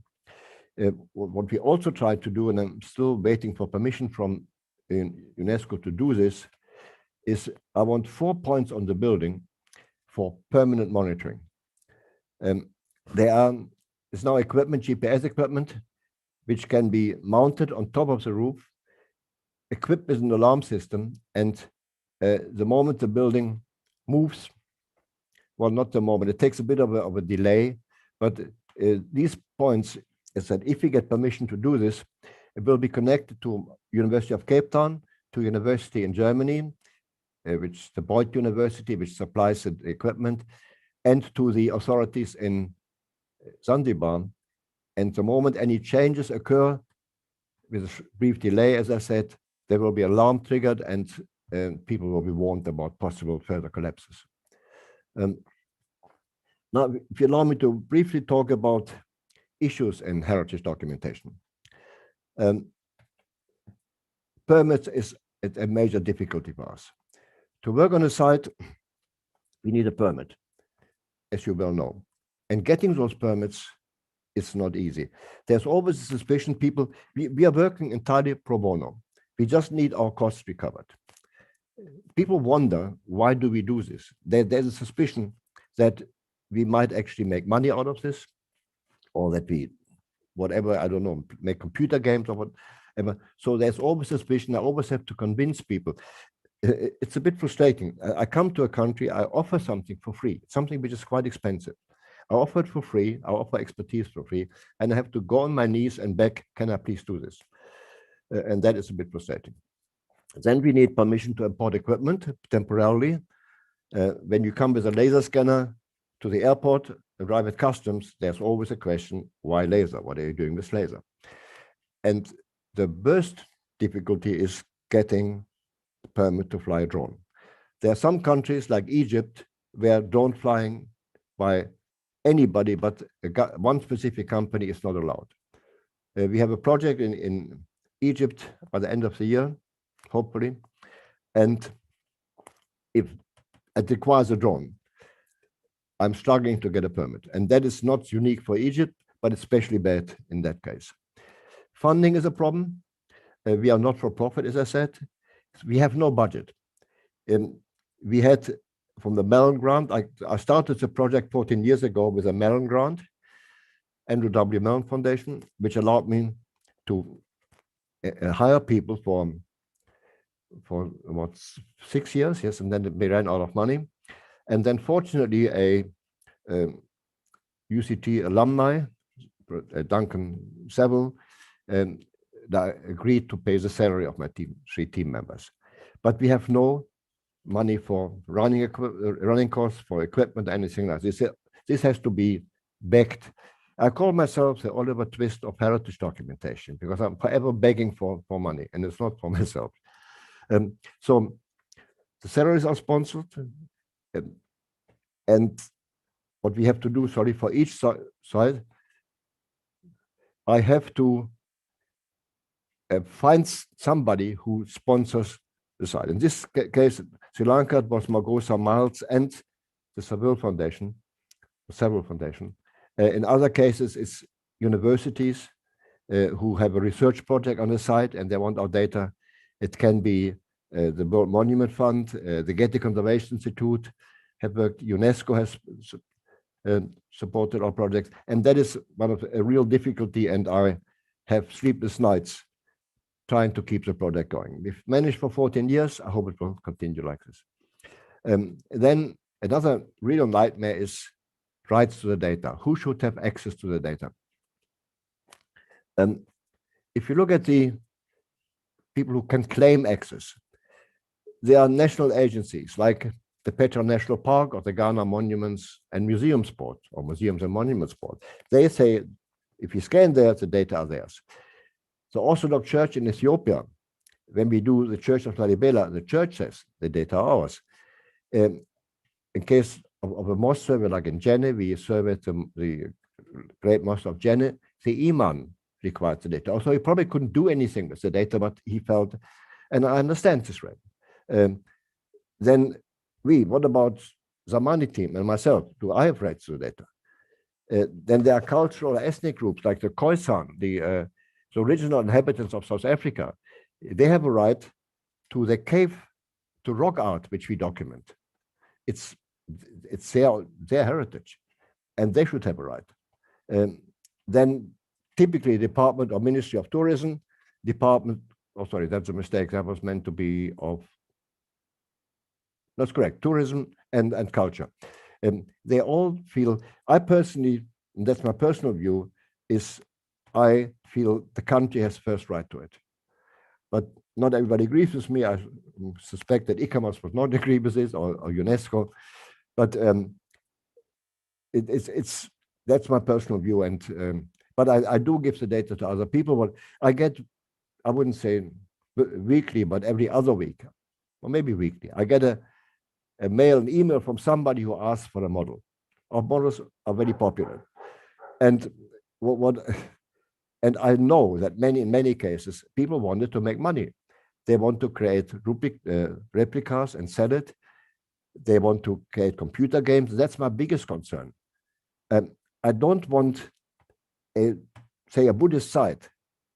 What we also try to do, and I'm still waiting for permission from UNESCO to do this, is I want 4 points on the building for permanent monitoring. There is now equipment, GPS equipment, which can be mounted on top of the roof, equipped with an alarm system, and the moment the building moves, well, not the moment, it takes a bit of a delay, but these points is that if we get permission to do this, it will be connected to University of Cape Town, to university in Germany, which is the Beuth University, which supplies the equipment, and to the authorities in Zanzibar. And the moment any changes occur, with a brief delay, as I said, there will be alarm triggered and people will be warned about possible further collapses. Now, if you allow me to briefly talk about issues in heritage documentation. Permits is a major difficulty for us. To work on a site, we need a permit, as you well know. And getting those permits is not easy. There's always a suspicion we are working entirely pro bono. We just need our costs recovered. People wonder, why do we do this? There's a suspicion that we might actually make money out of this, or that we, whatever, I don't know, make computer games or whatever. So there's always suspicion. I always have to convince people. It's a bit frustrating. I come to a country, I offer something for free, something which is quite expensive. I offer it for free, I offer expertise for free, and I have to go on my knees and beg, can I please do this? And that is a bit frustrating. Then we need permission to import equipment temporarily. When you come with a laser scanner to the airport, arrive at customs, there's always a question, why laser? What are you doing with laser? And the worst difficulty is getting the permit to fly a drone. There are some countries like Egypt where drone flying by anybody but one specific company is not allowed. We have a project in Egypt by the end of the year, hopefully, and if it requires a drone, I'm struggling to get a permit. And that is not unique for Egypt, but especially bad in that case. Funding is a problem. We are not for profit, as I said. We have no budget. We had, from the Mellon grant, I started the project 14 years ago with a Mellon grant, Andrew W. Mellon Foundation, which allowed me to hire people for about 6 years, yes, and then they ran out of money. And then fortunately, a UCT alumni, Duncan Saville, agreed to pay the salary of my 3 team members. But we have no money for running costs, for equipment, anything like this. This has to be backed. I call myself the Oliver Twist of heritage documentation because I'm forever begging for money, and it's not for myself. So the salaries are sponsored, and what we have to do, sorry, for each side, I have to find somebody who sponsors the site. In this case, Sri Lanka, it was Margosa Miles and the Saville Foundation, in other cases, it's universities who have a research project on the site and they want our data. It can be the World Monument Fund, the Getty Conservation Institute have worked, UNESCO has supported our projects. And that is one of a real difficulty, and I have sleepless nights trying to keep the project going. We've managed for 14 years. I hope it will continue like this. Then another real nightmare is rights to the data. Who should have access to the data? If you look at the people who can claim access, there are national agencies like the Petra National Park or the Ghana Monuments and Museums Board, or Museums and Monuments Board. They say, if you scan there, the data are theirs. The Orthodox Church in Ethiopia, when we do the Church of Lalibela, the church says the data are ours. In case of a mosque survey, like in Jenne, we surveyed the great mosque of Jenne, the Imam required the data. Also, he probably couldn't do anything with the data, but he felt, and I understand this, right? Then what about Zamani team and myself? Do I have rights to the data? Then there are cultural ethnic groups like the Khoisan, the original inhabitants of South Africa. They have a right to the cave, to rock art, which we document. It's their heritage, and they should have a right. Then typically Department or Ministry of Tourism, sorry, that's a mistake. That was meant to be that's correct, tourism and culture. They all feel, I personally, and that's my personal view, is I feel the country has first right to it. But not everybody agrees with me. I suspect that ICOMOS would not agree with this, or UNESCO. But that's my personal view. And but I do give the data to other people. But I get, I wouldn't say weekly, but every other week, or maybe weekly, I get a mail, an email from somebody who asks for a model. Our models are very popular. And and I know that in many cases, people wanted to make money. They want to create replicas and sell it. They want to create computer games. That's my biggest concern. I don't want, say, a Buddhist site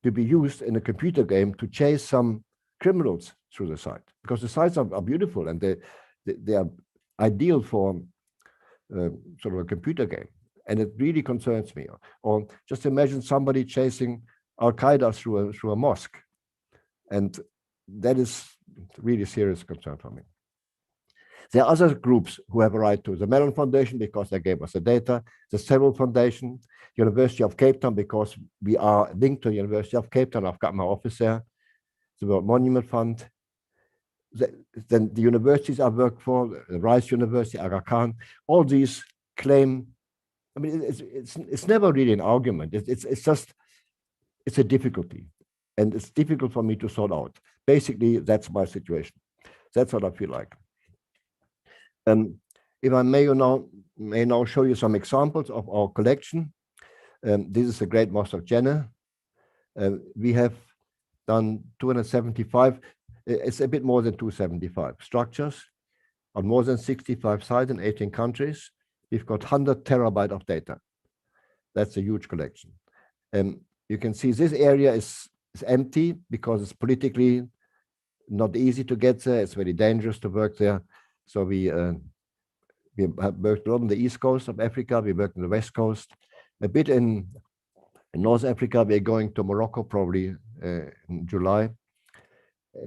to be used in a computer game to chase some criminals through the site, because the sites are beautiful and they are ideal for sort of a computer game. And it really concerns me. Or just imagine somebody chasing Al-Qaeda through a mosque. And that is really serious concern for me. There are other groups who have a right to the Mellon Foundation because they gave us the data, the Civil Foundation, University of Cape Town because we are linked to the University of Cape Town. I've got my office there. The World Monument Fund. Then the universities I work for, the Rice University, Aga Khan, all these claim. I mean, it's never really an argument. It's just, it's a difficulty, and it's difficult for me to sort out. Basically, that's my situation. That's what I feel like. If I may now show you some examples of our collection. This is the Great Mosque of Jenne. We have done 275. It's a bit more than 275 structures on more than 65 sites in 18 countries. We've got 100 terabytes of data. That's a huge collection. You can see this area is empty because it's politically not easy to get there. It's very dangerous to work there. So we have worked a lot on the east coast of Africa. We worked on the west coast, a bit in North Africa. We're going to Morocco probably in July.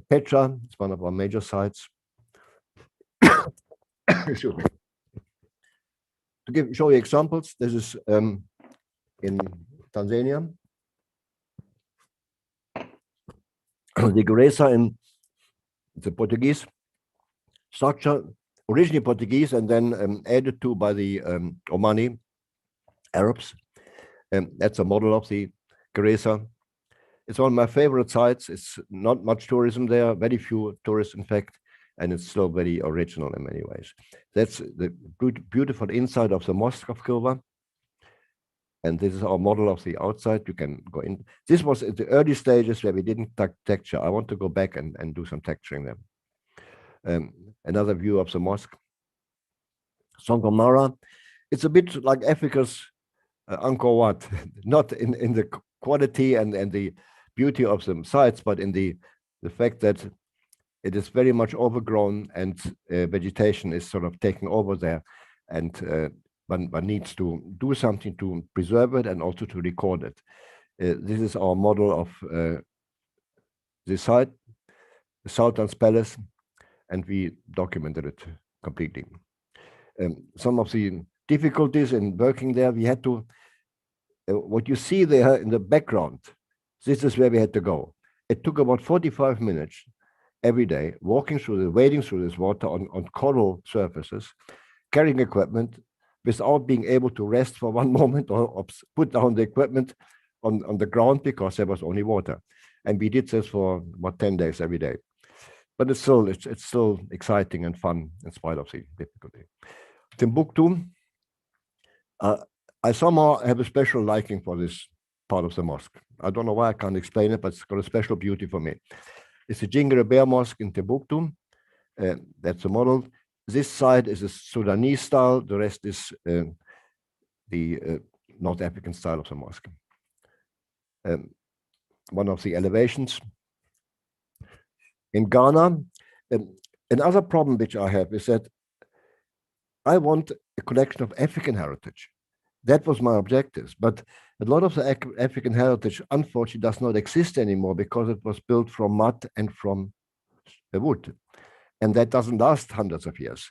Petra is one of our major sites. Excuse me. To show you examples, this is in Tanzania. The Gereza in the Portuguese structure, originally Portuguese and then added to by the Omani Arabs. That's a model of the Gereza. It's one of my favorite sites. It's not much tourism there, very few tourists, in fact, and it's still very original in many ways. That's the beautiful inside of the Mosque of Kilwa. And this is our model of the outside. You can go in. This was at the early stages where we didn't texture. I want to go back and do some texturing there. Another view of the mosque. Sangomara. It's a bit like Africa's Angkor Wat, not in the quality and the beauty of the sites, but in the fact that it is very much overgrown and vegetation is sort of taking over there. And one needs to do something to preserve it and also to record it. This is our model of the site, the Sultan's palace, and we documented it completely. Some of the difficulties in working there, we had to, what you see there in the background, this is where we had to go. It took about 45 minutes every day, wading through this water on coral surfaces, carrying equipment without being able to rest for one moment or put down the equipment on the ground because there was only water. And we did this for about 10 days every day. But it's still exciting and fun in spite of the difficulty. Timbuktu, I somehow have a special liking for this part of the mosque. I don't know why, I can't explain it, but it's got a special beauty for me. It's the Jingere Bear Mosque in Timbuktu. That's the model. This side is a Sudanese style. The rest is the North African style of the mosque. One of the elevations. In Ghana, another problem which I have is that I want a collection of African heritage. That was my objective. But a lot of the African heritage, unfortunately, does not exist anymore because it was built from mud and from wood. And that doesn't last hundreds of years.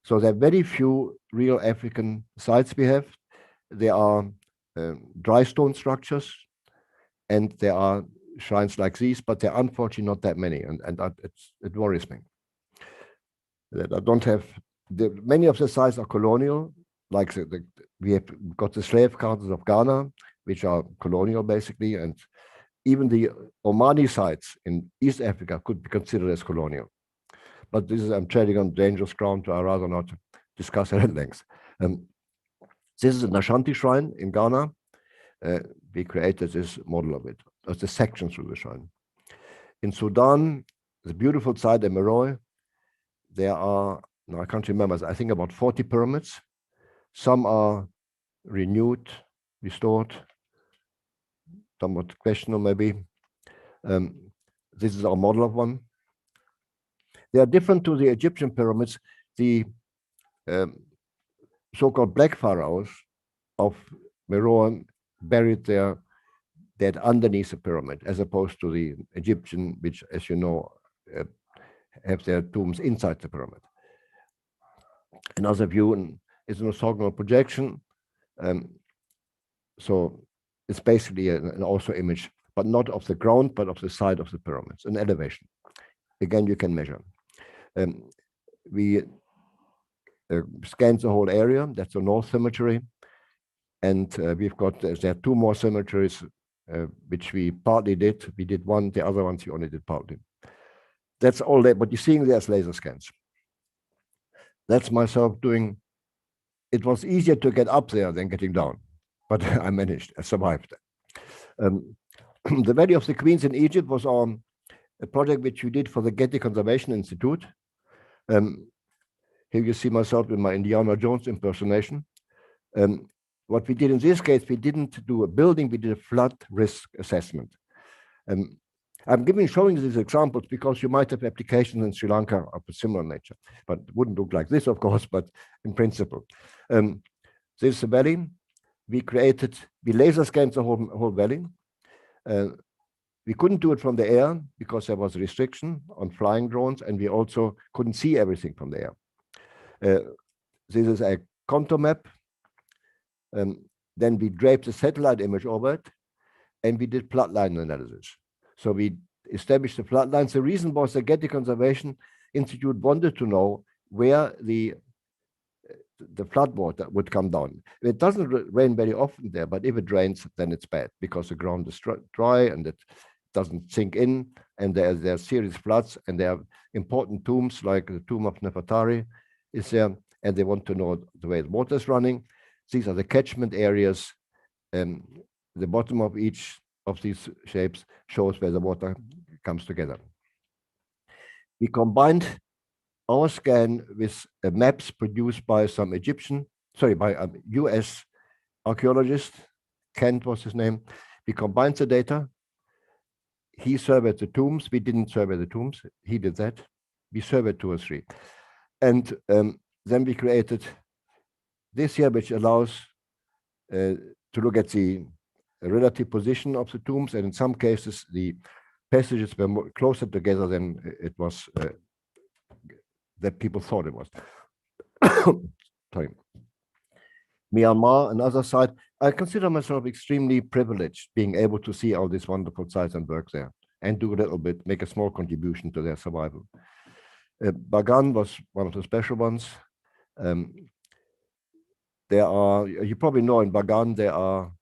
So there are very few real African sites we have. There are dry stone structures, and there are shrines like these, but there are unfortunately not that many, and it worries me that I don't have. Many of the sites are colonial, like we have got the slave quarters of Ghana, which are colonial basically, and even the Omani sites in East Africa could be considered as colonial. But this is, I'm treading on dangerous ground, so I'd rather not discuss it at length. This is a Nashanti shrine in Ghana. We created this model of it. That's the section through the shrine. In Sudan, the beautiful site in Meroe, there are, no, I can't remember, I think about 40 pyramids. Some are renewed, restored, somewhat questionable maybe. This is our model of one. They are different to the Egyptian pyramids. The so-called black pharaohs of Meroe buried their dead underneath the pyramid, as opposed to the Egyptian, which, as you know, have their tombs inside the pyramid. Another view is an orthogonal projection. So it's basically an also image, but not of the ground, but of the side of the pyramids, an elevation. Again, you can measure. We scanned the whole area. That's the North Cemetery. And we've got, there are two more cemeteries, which we partly did. We did one, the other ones we only did partly. That's all that, what you're seeing there is laser scans. That's myself doing, it was easier to get up there than getting down, but I managed, I survived. The Valley of the Queens in Egypt was a project which we did for the Getty Conservation Institute. Here you see myself in my Indiana Jones impersonation. What we did in this case, we didn't do a building, we did a flood risk assessment. I'm showing these examples because you might have applications in Sri Lanka of a similar nature, but it wouldn't look like this, of course, but in principle. This is the valley. We laser scanned the whole valley. We couldn't do it from the air because there was a restriction on flying drones, and we also couldn't see everything from the air. This is a contour map. Then we draped a satellite image over it, and we did floodline analysis. So we established the floodlines. The reason was the Getty Conservation Institute wanted to know where the flood water would come down. It doesn't rain very often there, but if it rains, then it's bad because the ground is dry and it doesn't sink in, and there are serious floods, and there are important tombs like the tomb of Nefertari is there, and they want to know the way the water is running. These are the catchment areas. The bottom of each of these shapes shows where the water comes together. We combined our scan with maps produced by some by a US archaeologist, Kent was his name. We combined the data. He surveyed the tombs. We didn't survey the tombs. He did that. We surveyed 2 or 3. And then we created this here, which allows to look at the relative position of the tombs. And in some cases, the passages were closer together than it was, that people thought it was. Sorry. Myanmar, another site. I consider myself extremely privileged being able to see all these wonderful sites and work there and do a little bit, make a small contribution to their survival. Bagan was one of the special ones. There are, you probably know in Bagan, there are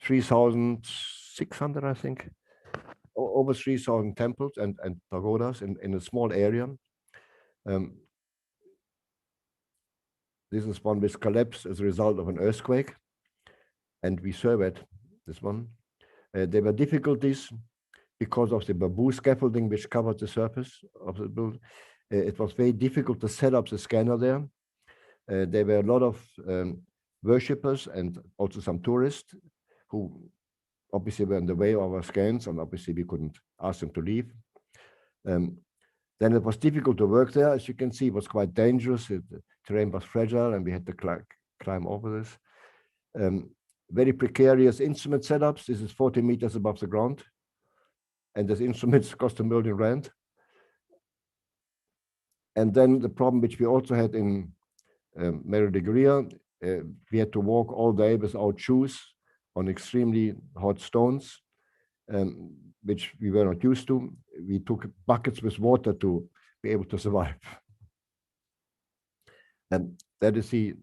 3,600, I think, over 3,000 temples and pagodas in a small area. This is one which collapsed as a result of an earthquake, and we surveyed this one. There were difficulties because of the bamboo scaffolding which covered the surface of the building. It was very difficult to set up the scanner there. There were a lot of worshippers and also some tourists who obviously were in the way of our scans, and obviously we couldn't ask them to leave. Then it was difficult to work there. As you can see, it was quite dangerous. The terrain was fragile and we had to climb over this. Very precarious instrument setups. This is 40 meters above the ground. And these instruments cost R1 million. And then the problem which we also had in Medirigiriya, we had to walk all day without shoes on extremely hot stones, which we were not used to. We took buckets with water to be able to survive. And that is the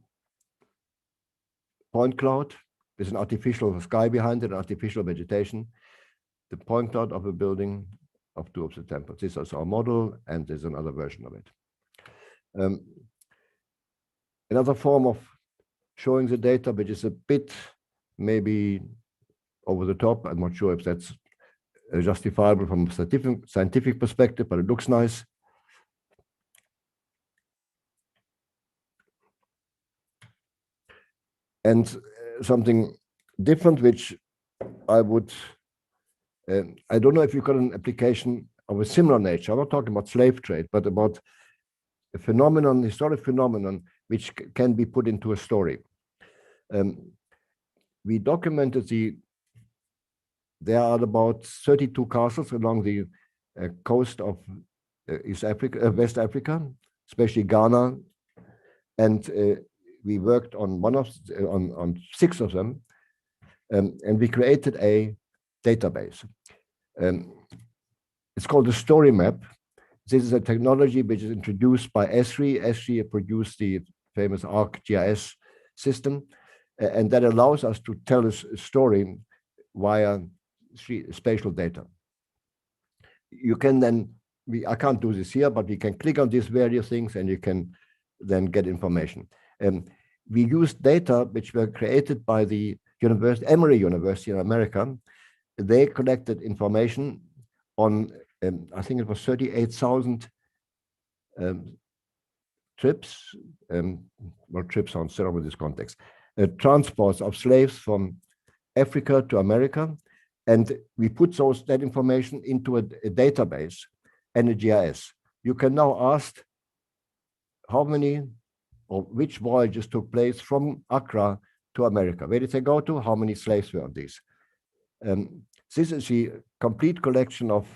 point cloud. There's an artificial sky behind it, artificial vegetation. The point cloud of a building of two of the temples. This is our model, and there's another version of it. Another form of showing the data, which is a bit maybe over the top. I'm not sure if that's justifiable from a scientific perspective, but it looks nice. And something different, which I would, I don't know if you've got an application of a similar nature. I'm not talking about slave trade, but about a phenomenon, historic phenomenon, which can be put into a story. We documented there are about 32 castles along the coast of East Africa, West Africa, especially Ghana, and we worked on on 6 of them, and we created a database. It's called the story map. This is a technology which is introduced by Esri. Esri produced the famous ArcGIS system, and that allows us to tell a story via spatial data. You can then, I can't do this here, but we can click on these various things and you can then get information. We used data which were created by the Emory University in America. They collected information on, I think it was 38,000 trips, well, trips sounds terrible in this context, transports of slaves from Africa to America. And we put that information into a database and a GIS. You can now ask how many or which voyages took place from Accra to America. Where did they go to? How many slaves were on these? This is the complete collection of,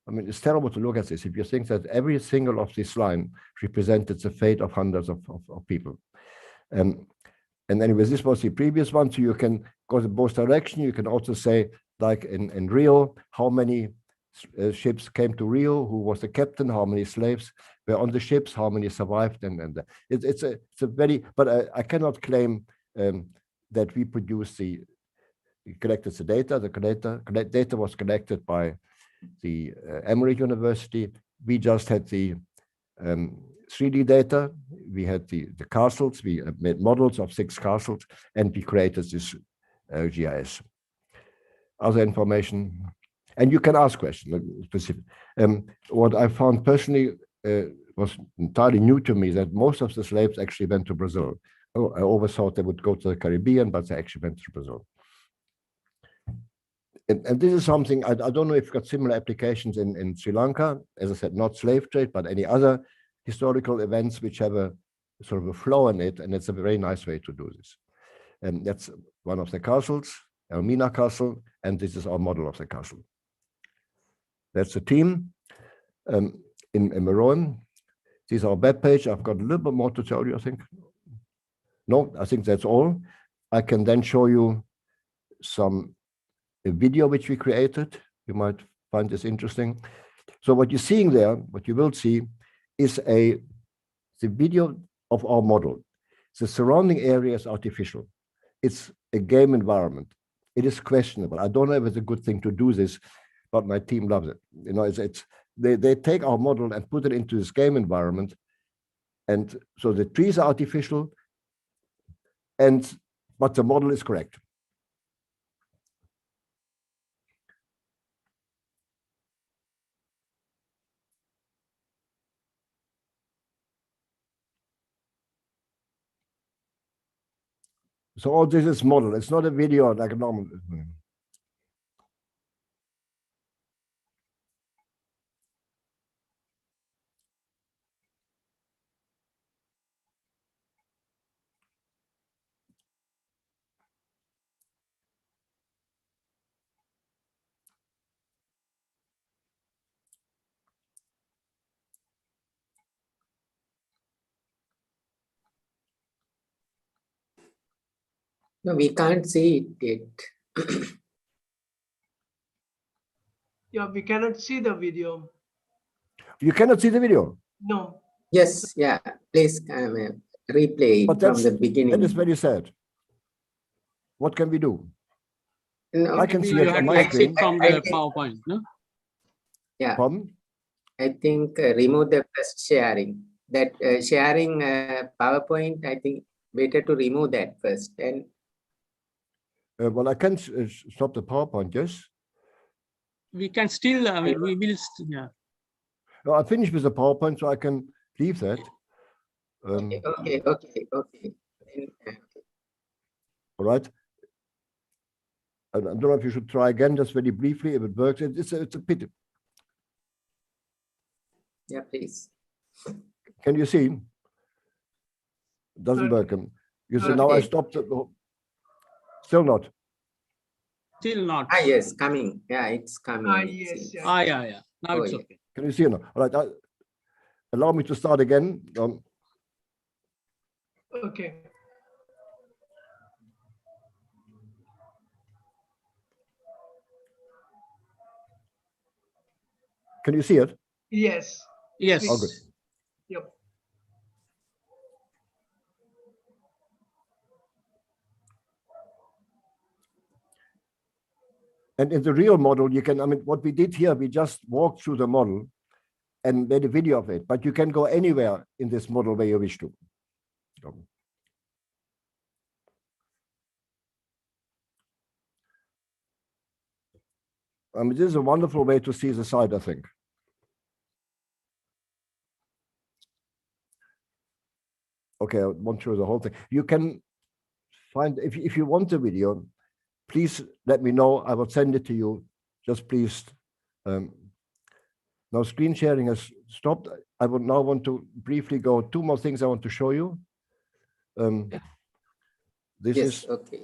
I mean, it's terrible to look at this if you think that every single of this line represented the fate of hundreds of people. And anyways, this was the previous one, so you can go in both directions. You can also say, like in Rio, how many ships came to Rio, who was the captain, how many slaves were on the ships, how many survived, and it's a very, but I cannot claim that we produced we collected the data. The data was collected by the Emory University. We just had the 3D data. We had the castles. We made models of 6 castles, and we created this GIS. Other information, and you can ask questions specific. What I found personally was entirely new to me, that most of the slaves actually went to Brazil. Oh, I always thought they would go to the Caribbean, but they actually went to Brazil. And this is something, I don't know if you've got similar applications in Sri Lanka, as I said, not slave trade, but any other historical events which have a sort of a flow in it, and it's a very nice way to do this. And that's one of the castles, Elmina Castle, and this is our model of the castle. That's the team in Meroe. This is our web page. I've got a little bit more to tell you, I think. No, I think that's all. I can then show you a video which we created. You might find this interesting. So what you're seeing there, what you will see, is the video of our model. The surrounding area is artificial. It's a game environment. It is questionable. I don't know if it's a good thing to do this, but my team loves it. You know, they take our model and put it into this game environment. And so the trees are artificial, but the model is correct. So all this is model. It's not a video like a normal. No, we can't see it yet. Yeah, we cannot see the video. You cannot see the video. No. Yes, yeah. Please replay But it from that's, the beginning. that is very sad. What can we do? No, I can Maybe see you it have on to my exit screen. from I the think- PowerPoint, no? yeah, Pardon? I think remove the first sharing. That sharing PowerPoint, I think better to remove that first. And Well, I can stop the PowerPoint, yes. We can still, I mean, we will, yeah. No, I finished with the PowerPoint, so I can leave that. okay. Then, All right. I don't know if you should try again, just very briefly, if it works. It's a pity. yeah, please. Can you see? Doesn't work. You see, now I Okay. stopped. Still not. Still not. Ah, yes, coming. Yeah, it's coming. it Yes, seems. yeah. Yeah. Now Oh, it's yeah. okay. Can you see it now? All right. Allow me to start again. Okay. Can you see it? Yes. Yes. Oh, good. Yep. And in the real model, you can, I mean, what we did here, we just walked through the model and made a video of it, but you can go anywhere in this model where you wish to. I mean, this is a wonderful way to see the site, I think. Okay, I won't show the whole thing. You can find, if you want the video, please let me know. I will send it to you. Just please. Now screen sharing has stopped. I would now want to briefly go two more things I want to show you. This Yes, is, okay.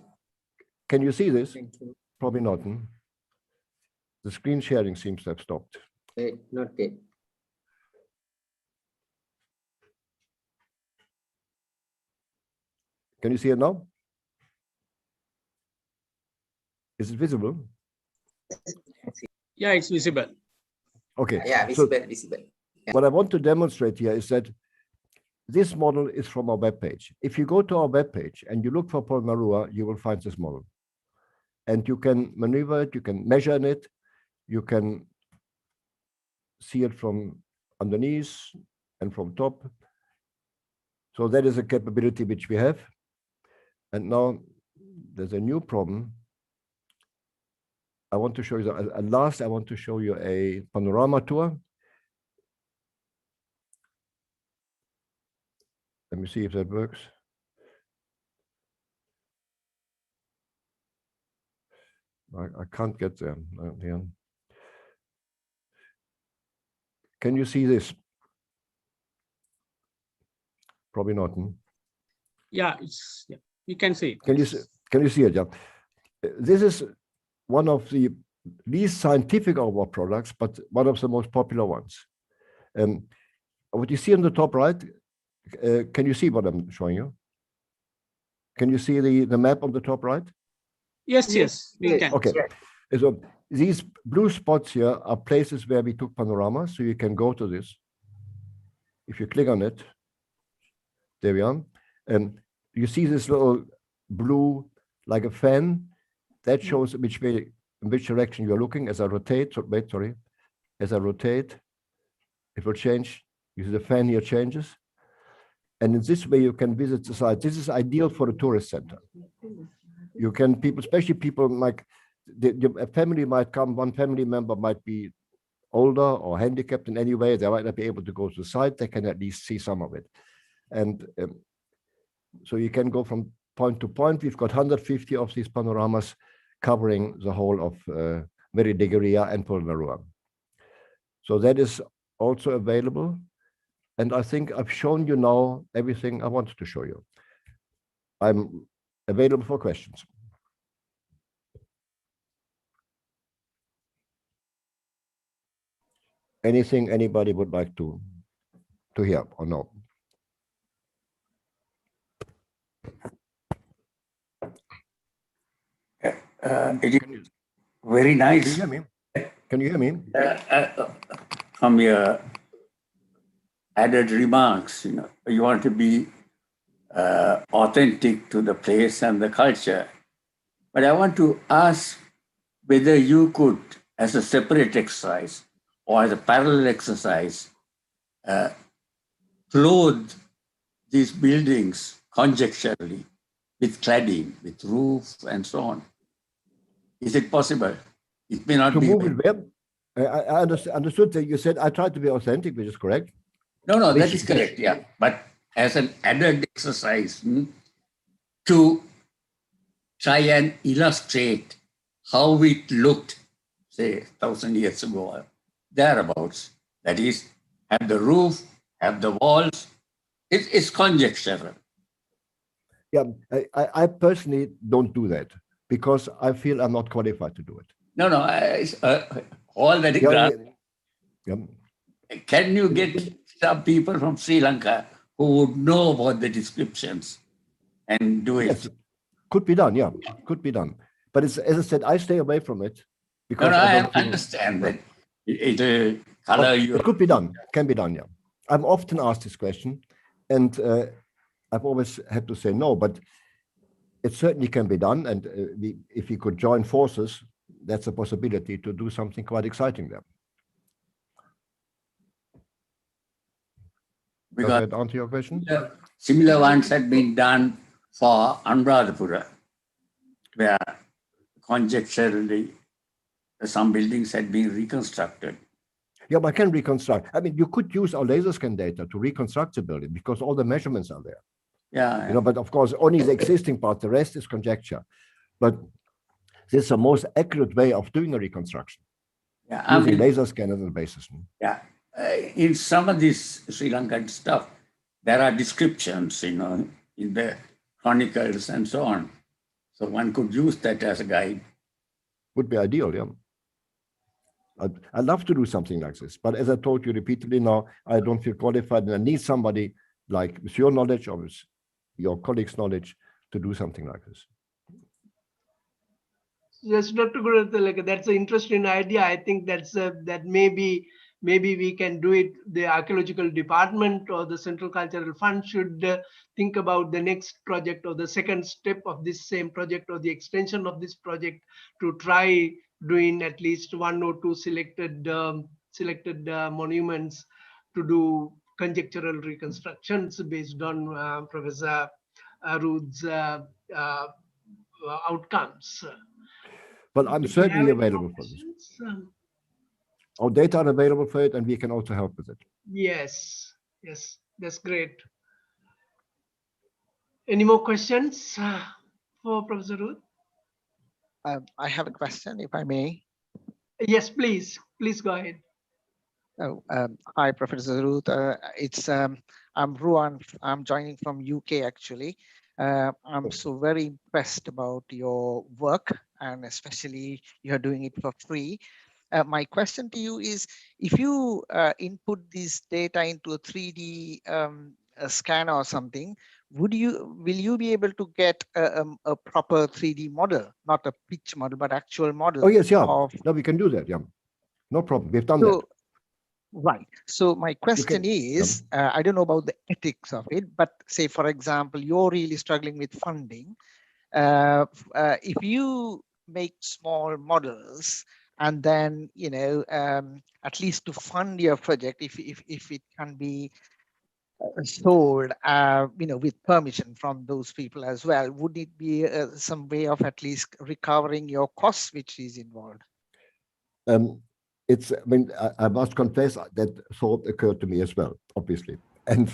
can you see this? Thank you. Probably not. The screen sharing seems to have stopped. Wait, not yet. Can you see it now? Is it visible? Yeah, it's visible. Okay. Yeah, So visible. what I want to demonstrate here is that this model is from our webpage. If you go to our webpage and you look for Polonnaruwa, you will find this model. And you can maneuver it, you can measure it, you can see it from underneath and from top. So that is a capability which we have. And now there's a new problem. I want to show you, at last, I want to show you a panorama tour. Let me see if that works. I can't get there. Yeah. Can you see this? Probably not. Yeah, you can see it. Can you see it? Yeah. This is one of the least scientific of our products, but one of the most popular ones. What you see on the top right, can you see what I'm showing you? Can you see the map on the top right? Yes, we can. Okay. So these blue spots here are places where we took panoramas. So you can go to this. If you click on it, there we are. And you see this little blue, like a fan, that shows which way in which direction you're looking. As I rotate, so wait, sorry, as I rotate, it will change. You see the fan here changes. And in this way, you can visit the site. This is ideal for a tourist center. You can, people, especially people like, a family might come, one family member might be older or handicapped in any way. They might not be able to go to the site. They can at least see some of it. And so you can go from point to point. We've got 150 of these panoramas covering the whole of Medirigiriya and Polonnaruwa. So that is also available. And I think I've shown you now everything I wanted to show you. I'm available for questions. Anything anybody would like to hear or know? Very nice. Can you hear me? Can you hear me? From your added remarks, you want to be authentic to the place and the culture. But I want to ask whether you could, as a separate exercise or as a parallel exercise, clothe these buildings conjecturally with cladding, with roof and so on. Is it possible? It may not To be. move it where? I understood that you said I tried to be authentic, which is correct. No, that is correct, yeah. But as an added exercise to try and illustrate how it looked, say, 1,000 years ago, thereabouts. That is, have the roof, have the walls. It's conjectural. Yeah, I personally don't do that because I feel I'm not qualified to do it. No, all that. Yeah. Can you get some people from Sri Lanka who would know about the descriptions and do it? Yes, could be done, yeah, could be done. But it's, as I said, I stay away from it because I understand that it color you. It could be done, can be done, yeah. I'm often asked this question, and I've always had to say no, but it certainly can be done. And if we could join forces, that's a possibility to do something quite exciting there. Because does that answer your question? Similar ones had been done for Anuradhapura, where conjecturally some buildings had been reconstructed. Yeah, but I can reconstruct. I mean, you could use our laser scan data to reconstruct the building because all the measurements are there. Yeah. But of course, only the existing part, the rest is conjecture. But this is the most accurate way of doing a reconstruction. Yeah, using laser scan as a basis. Yeah. In some of this Sri Lankan stuff, there are descriptions, in the chronicles and so on. So one could use that as a guide. Would be ideal, yeah. I'd love to do something like this, but as I told you repeatedly now, I don't feel qualified, and I need somebody like with your knowledge or with your colleagues' knowledge to do something like this. Yes, Dr. Guru, that's an interesting idea. I think that maybe we can do it. The archaeological department or the Central Cultural Fund should think about the next project or the second step of this same project or the extension of this project to try doing at least one or two selected monuments to do conjectural reconstructions based on Professor Ruther's outcomes. Well, I'm certainly available for this. Our data are available for it, and we can also help with it. Yes, that's great. Any more questions for Professor Ruther? I have a question, if I may. Yes, please go ahead. Oh, hi, Professor Ruther. I'm Ruan. I'm joining from UK actually. I'm so very impressed about your work, and especially you're doing it for free. My question to you is, if you input this data into a 3D scanner or something, will you be able to get a proper 3D model, not a pitch model, but actual model? Oh yes, yeah. No, we can do that. Yeah, no problem. We've done that. Right. So my question is, I don't know about the ethics of it, but say, for example, you're really struggling with funding. If you make small models, and then, at least to fund your project, if it can be sold, with permission from those people as well, would it be some way of at least recovering your costs, which is involved? I mean, I must confess that thought occurred to me as well, obviously. And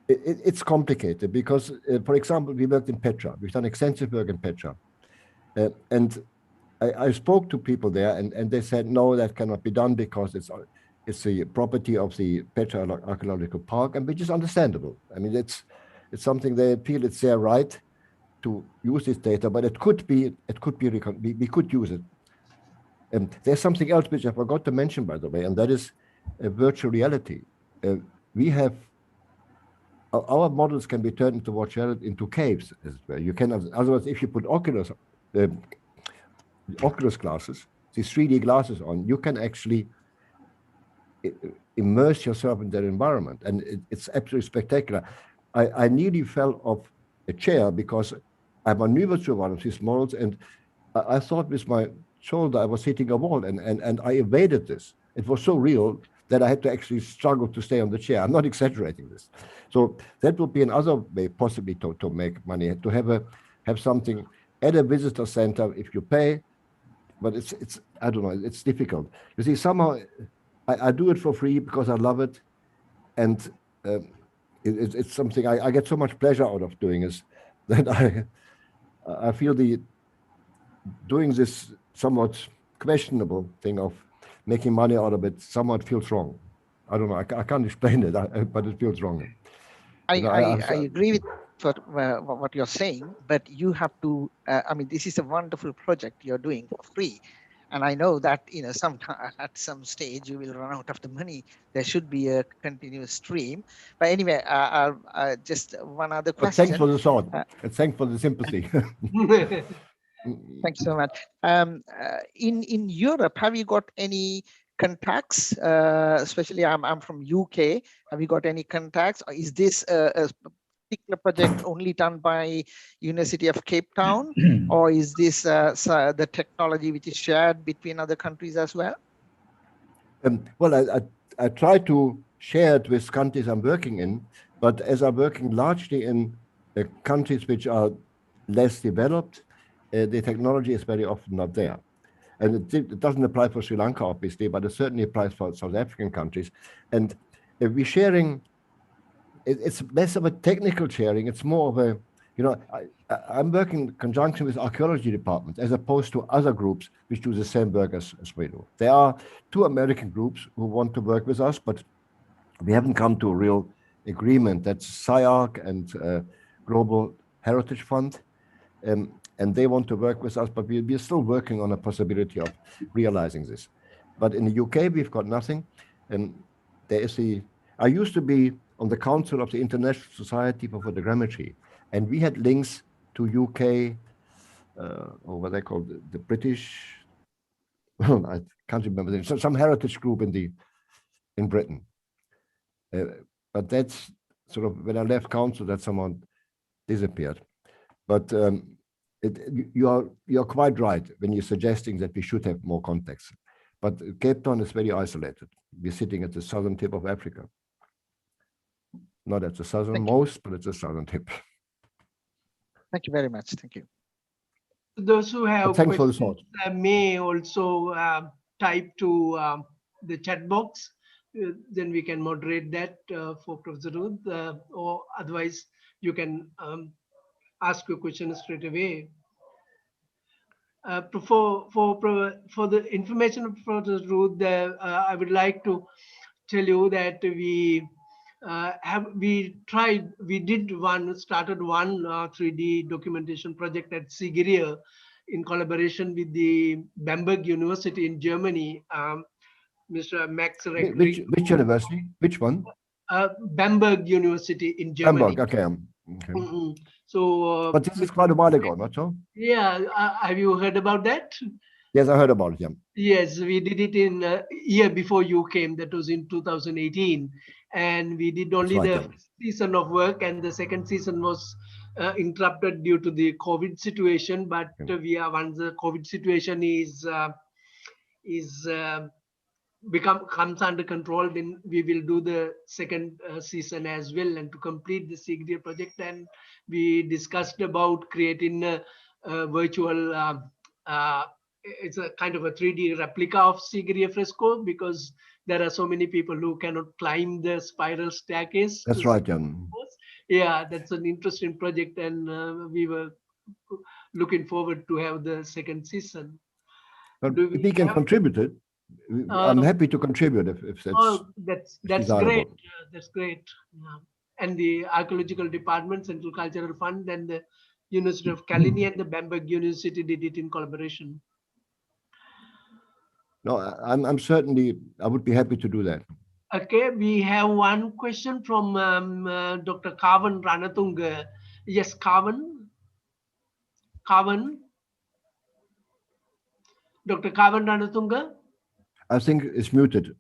it's complicated because, for example, we worked in Petra. We've done extensive work in Petra. And I spoke to people there, and they said, no, that cannot be done because it's the property of the Petra Archaeological Park, and which is understandable. I mean, it's something they feel it's their right to use this data, but we could use it. And there's something else which I forgot to mention, by the way, and that is virtual reality. We have our models can be turned into virtual reality, into caves as well. You can, otherwise, if you put Oculus glasses, these 3D glasses on, you can actually immerse yourself in that environment, and it's absolutely spectacular. I nearly fell off a chair because I maneuvered through one of these models, and I thought with my shoulder I was hitting a wall, and I evaded this. It was so real that I had to actually struggle to stay on the chair. I'm not exaggerating this. So that would be another way possibly to make money, to have something at a visitor center if you pay, but it's I don't know, it's difficult. You see, somehow I do it for free because I love it, and it's something I get so much pleasure out of doing, is that I feel doing this somewhat questionable thing of making money out of it somewhat feels wrong. I don't know, I can't explain it, but it feels wrong. I agree with what you're saying, but you have to, I mean, this is a wonderful project you're doing for free. And I know that, at some stage you will run out of the money. There should be a continuous stream. But anyway, just one other question. Thanks for the thought. Thanks for the sympathy. Thanks so much. In Europe, have you got any contacts? Especially, I'm from UK. Have you got any contacts? Or is this a particular project only done by University of Cape Town, or is this the technology which is shared between other countries as well? Well, I try to share it with countries I'm working in, but as I'm working largely in countries which are less developed, the technology is very often not there. And it doesn't apply for Sri Lanka, obviously, but it certainly applies for South African countries. And we're sharing, it's less of a technical sharing, it's more of a, I'm working in conjunction with archaeology departments as opposed to other groups which do the same work as we do. There are 2 American groups who want to work with us, but we haven't come to a real agreement. That's SciArc and Global Heritage Fund. And they want to work with us, but we're still working on a possibility of realizing this. But in the UK, we've got nothing. And there is I used to be on the council of the International Society for Photogrammetry, and we had links to UK, or what they call the British, I can't remember, some heritage group in Britain. But that's sort of, when I left council, that someone disappeared. But you're quite right when you're suggesting that we should have more contacts. But Cape Town is very isolated. We're sitting at the southern tip of Africa. Not at the southernmost, but at the southern tip. Thank you very much. Thank you. Those who have thanks for the questions thought. May also type to the chat box. Then we can moderate that for Professor Ruther, or otherwise you can ask your question straight away. For the information of Professor Ruther, I would like to tell you that we started one 3D documentation project at Sigiriya in collaboration with the Bamberg University in Germany. Mr. Max Reck. Which university? Which one? Bamberg University in Germany. Bamberg, okay. Mm-hmm. So, but this is quite a while ago, not so? Yeah, have you heard about that? Yes, I heard about it. Yeah. Yes, we did it in a year before you came. That was in 2018, and we did only the season of work, and the second season was interrupted due to the COVID situation, but we are, once the COVID situation comes under control, then we will do the second season as well, and to complete the Sigiriya project. And we discussed about creating a virtual it's a kind of a 3D replica of Sigiriya fresco, because there are so many people who cannot climb the spiral staircase. That's right, yeah, that's an interesting project, and we were looking forward to have the second season. But if we can contribute it, I'm happy to contribute if that's. Oh, that's desirable. great. Yeah, that's great. Yeah. And the Archaeological Department, Central Cultural Fund, and the University of Kalini and the Bamberg University did it in collaboration. No, I'm certainly, I would be happy to do that. Okay, we have one question from Dr. Kavan Ranatunga. Yes, Kavan. Dr. Kavan Ranatunga? I think it's muted.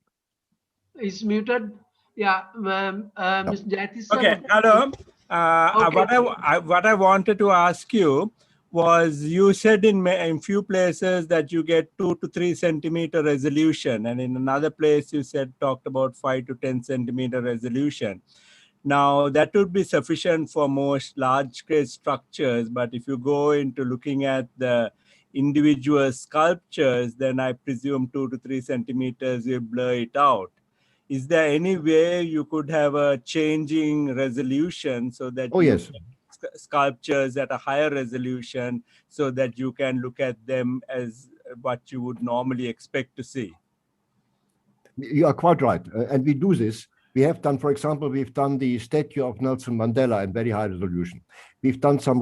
It's muted. Yeah, Ms. Jayati. Okay, hello. Okay. What I wanted to ask you was, you said in few places that you get 2 to 3 centimeter resolution, and in another place you talked about 5 to 10 centimeter resolution. Now that would be sufficient for most large scale structures, but if you go into looking at the individual sculptures, then I presume 2 to 3 centimeters will blur it out. Is there any way you could have a changing resolution so that yes, sculptures at a higher resolution, so that you can look at them as what you would normally expect to see? You are quite right. And we do this. We have done, for example, we've done the statue of Nelson Mandela in very high resolution. We've done some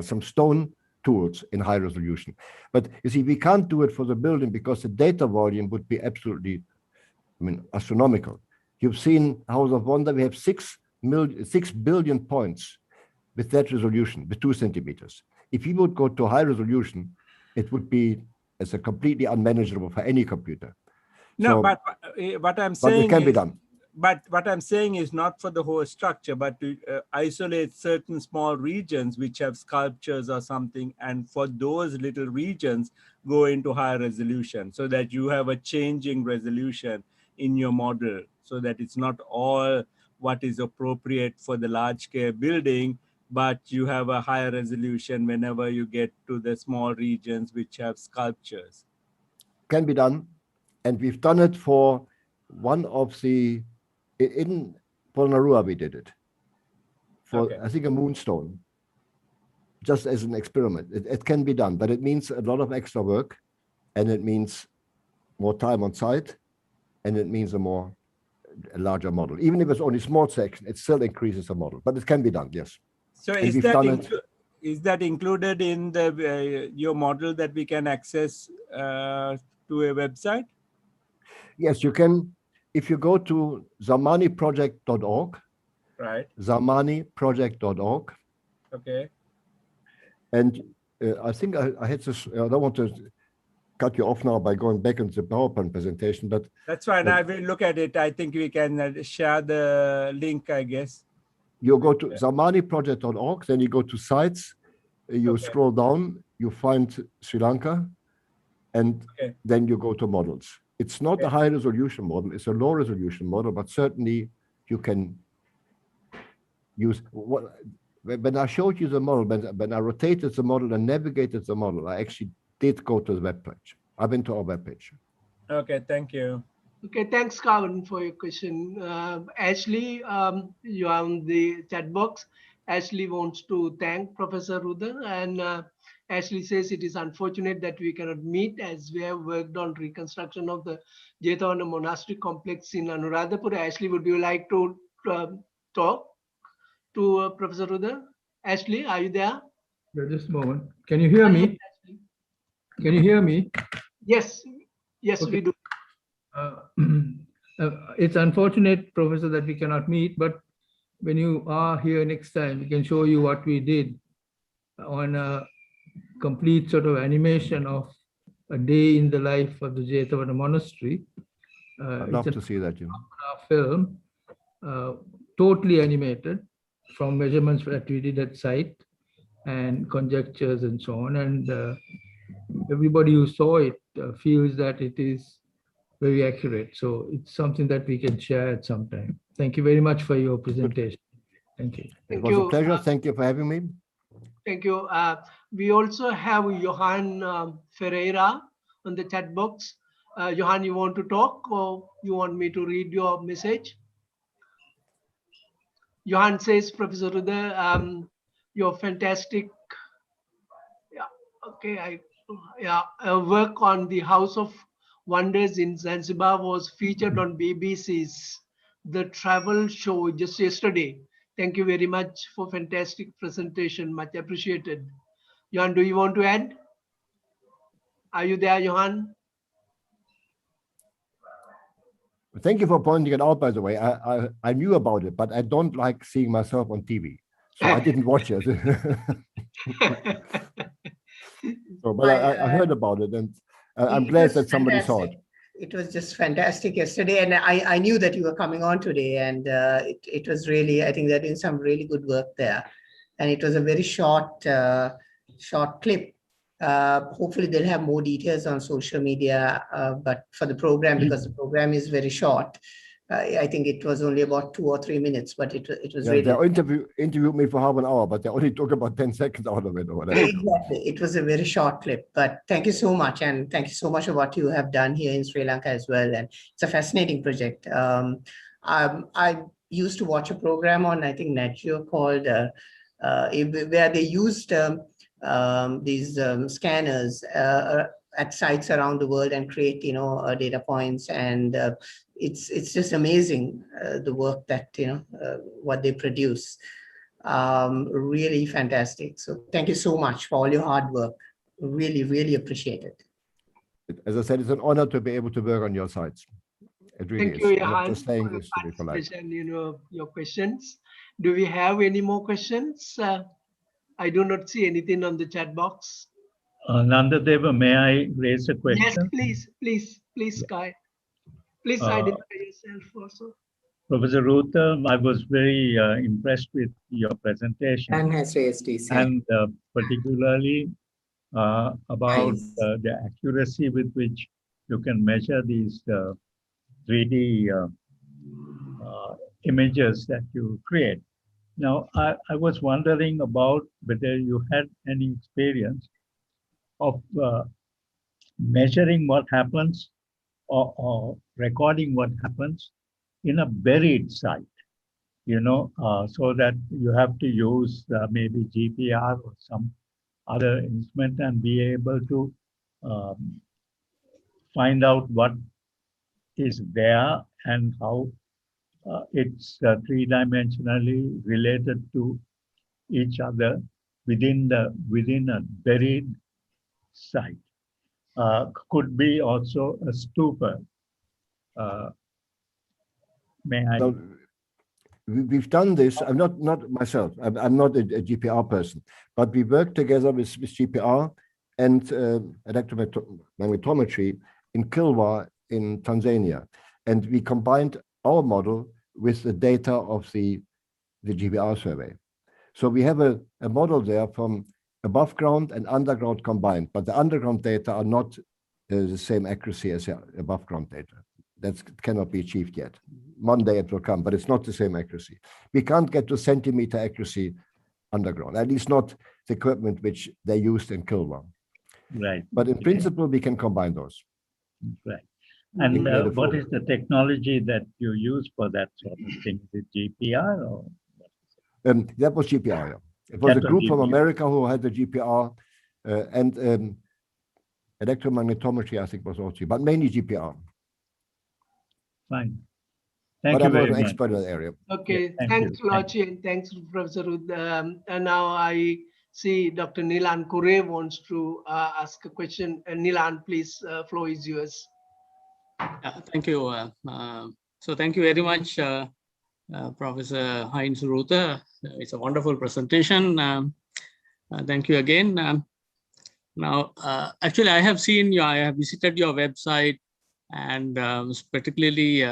some stone tools in high resolution. But you see, we can't do it for the building because the data volume would be absolutely, astronomical. You've seen House of Wonder, we have 6 billion points with that resolution, with 2 centimeters. If we would go to high resolution, it would be as a completely unmanageable for any computer. No, So, but what I'm saying it can be is, done. but what I'm saying is not for the whole structure, but to isolate certain small regions which have sculptures or something, and for those little regions go into higher resolution, so that you have a changing resolution in your model, so that it's not all what is appropriate for the large scale building, but you have a higher resolution whenever you get to the small regions which have sculptures. Can be done. And we've done it for one of the, in Polonnaruwa we did it. For, Okay. I think, a moonstone, just as an experiment. It can be done, but it means a lot of extra work, and it means more time on site, and it means a larger model. Even if it's only small section, it still increases the model, but it can be done, yes. So And is we've that, done it. is that included in the your model that we can access to a website? Yes, you can. If you go to zamaniproject.org, Right. zamaniproject.org, Okay. and I think I had this, I don't want to cut you off now by going back into the PowerPoint presentation, but That's fine. But- I will look at it. I think we can share the link, I guess. you go to zamaniproject.org, then you go to sites, you Okay. scroll down, you find Sri Lanka, and Okay. then you go to models. It's not a Okay. high resolution model, it's a low resolution model, but certainly you can use when I showed you the model, when I rotated the model and navigated the model, I actually did go to the web page. I went to our web page. Okay, thank you. Okay, thanks, Kavan, for your question. Ashley, you are on the chat box. Ashley wants to thank Professor Ruther, and Ashley says it is unfortunate that we cannot meet, as we have worked on reconstruction of the Jethavana Monastery complex in Anuradhapura. Ashley, would you like to talk to Professor Ruther? Ashley, are you there? Yeah, just a moment. Can you hear me? Can you hear me? Yes, yes, Okay. we do. It's unfortunate, Professor, that we cannot meet, but when you are here next time, we can show you what we did on a complete sort of animation of a day in the life of the Jethavana Monastery. I'd love to see that, Jim. Film, totally animated, from measurements that we did at site and conjectures and so on. And everybody who saw it feels that it is very accurate. So it's something that we can share at some time. Thank you very much for your presentation. Thank you. It was a pleasure. Thank you for having me. Thank you. We also have Johan Ferreira on the chat box. Johan, you want to talk or you want me to read your message? Johan says, Professor Ruther, you're fantastic. Yeah, okay. Work on the House of Wonders in Zanzibar was featured on BBC's The Travel Show just yesterday. Thank you very much for fantastic presentation. Much appreciated. Johan, do you want to add? Are you there, Johan? Thank you for pointing it out, by the way. I knew about it, but I don't like seeing myself on TV. So I didn't watch it. So, but I heard about it, and I'm glad that somebody saw it. It was just fantastic yesterday, and I knew that you were coming on today, and it was really, I think they're doing some really good work there. And it was a very short clip. Hopefully they'll have more details on social media, but for the program, because the program is very short, I think it was only about 2 or 3 minutes, but it was really. They interviewed me for half an hour, but they only took about 10 seconds out of it or whatever. Exactly. It was a very short clip, but thank you so much. And thank you so much for what you have done here in Sri Lanka as well. And it's a fascinating project. I used to watch a program on, I think, Nat Geo called, where they used these scanners at sites around the world and create, data points. And it's just amazing, the work that, what they produce. Really fantastic. So thank you so much for all your hard work. Really, really appreciate it. As I said, it's an honor to be able to work on your sites. It really Thank you, is. Johan, just saying for this to be polite. your questions. Do we have any more questions? I do not see anything on the chat box. Nandadeva, may I raise a question? Yes, please, Kai. Please identify yourself also. Professor Ruther, I was very impressed with your presentation. And has raised his hand. And particularly about the accuracy with which you can measure these 3D images that you create. Now, I was wondering about whether you had any experience of measuring what happens or recording what happens in a buried site, so that you have to use maybe GPR or some other instrument and be able to find out what is there and how it's three-dimensionally related to each other within a buried site. Could be also a stupa. May I? So we've done this. I'm not myself. I'm not a GPR person, but we work together with GPR and electromagnetometry in Kilwa in Tanzania, and we combined our model with the data of the GPR survey. So we have a model there from above ground and underground combined, but the underground data are not the same accuracy as the above ground data. That cannot be achieved yet. One day it will come, but it's not the same accuracy. We can't get to centimeter accuracy underground, at least not the equipment which they used in Kilwa. Right. But in principle, we can combine those. Right. And what is the technology that you use for that sort of thing? Is it GPR or? That was GPR. Yeah. It was a group from America who had the GPR and electromagnetometry, I think, was also, but mainly GPR. Fine. Thank you very much. I'm an expert in that area. Okay, yeah, thanks, Lachi, and thanks, Professor Ruther. And now I see Dr. Nilan Kure wants to ask a question. Nilan, please, floor is yours. Thank you. So thank you very much, Professor Heinz Ruther. It's a wonderful presentation. Thank you again. Now, actually, I have visited your website, and particularly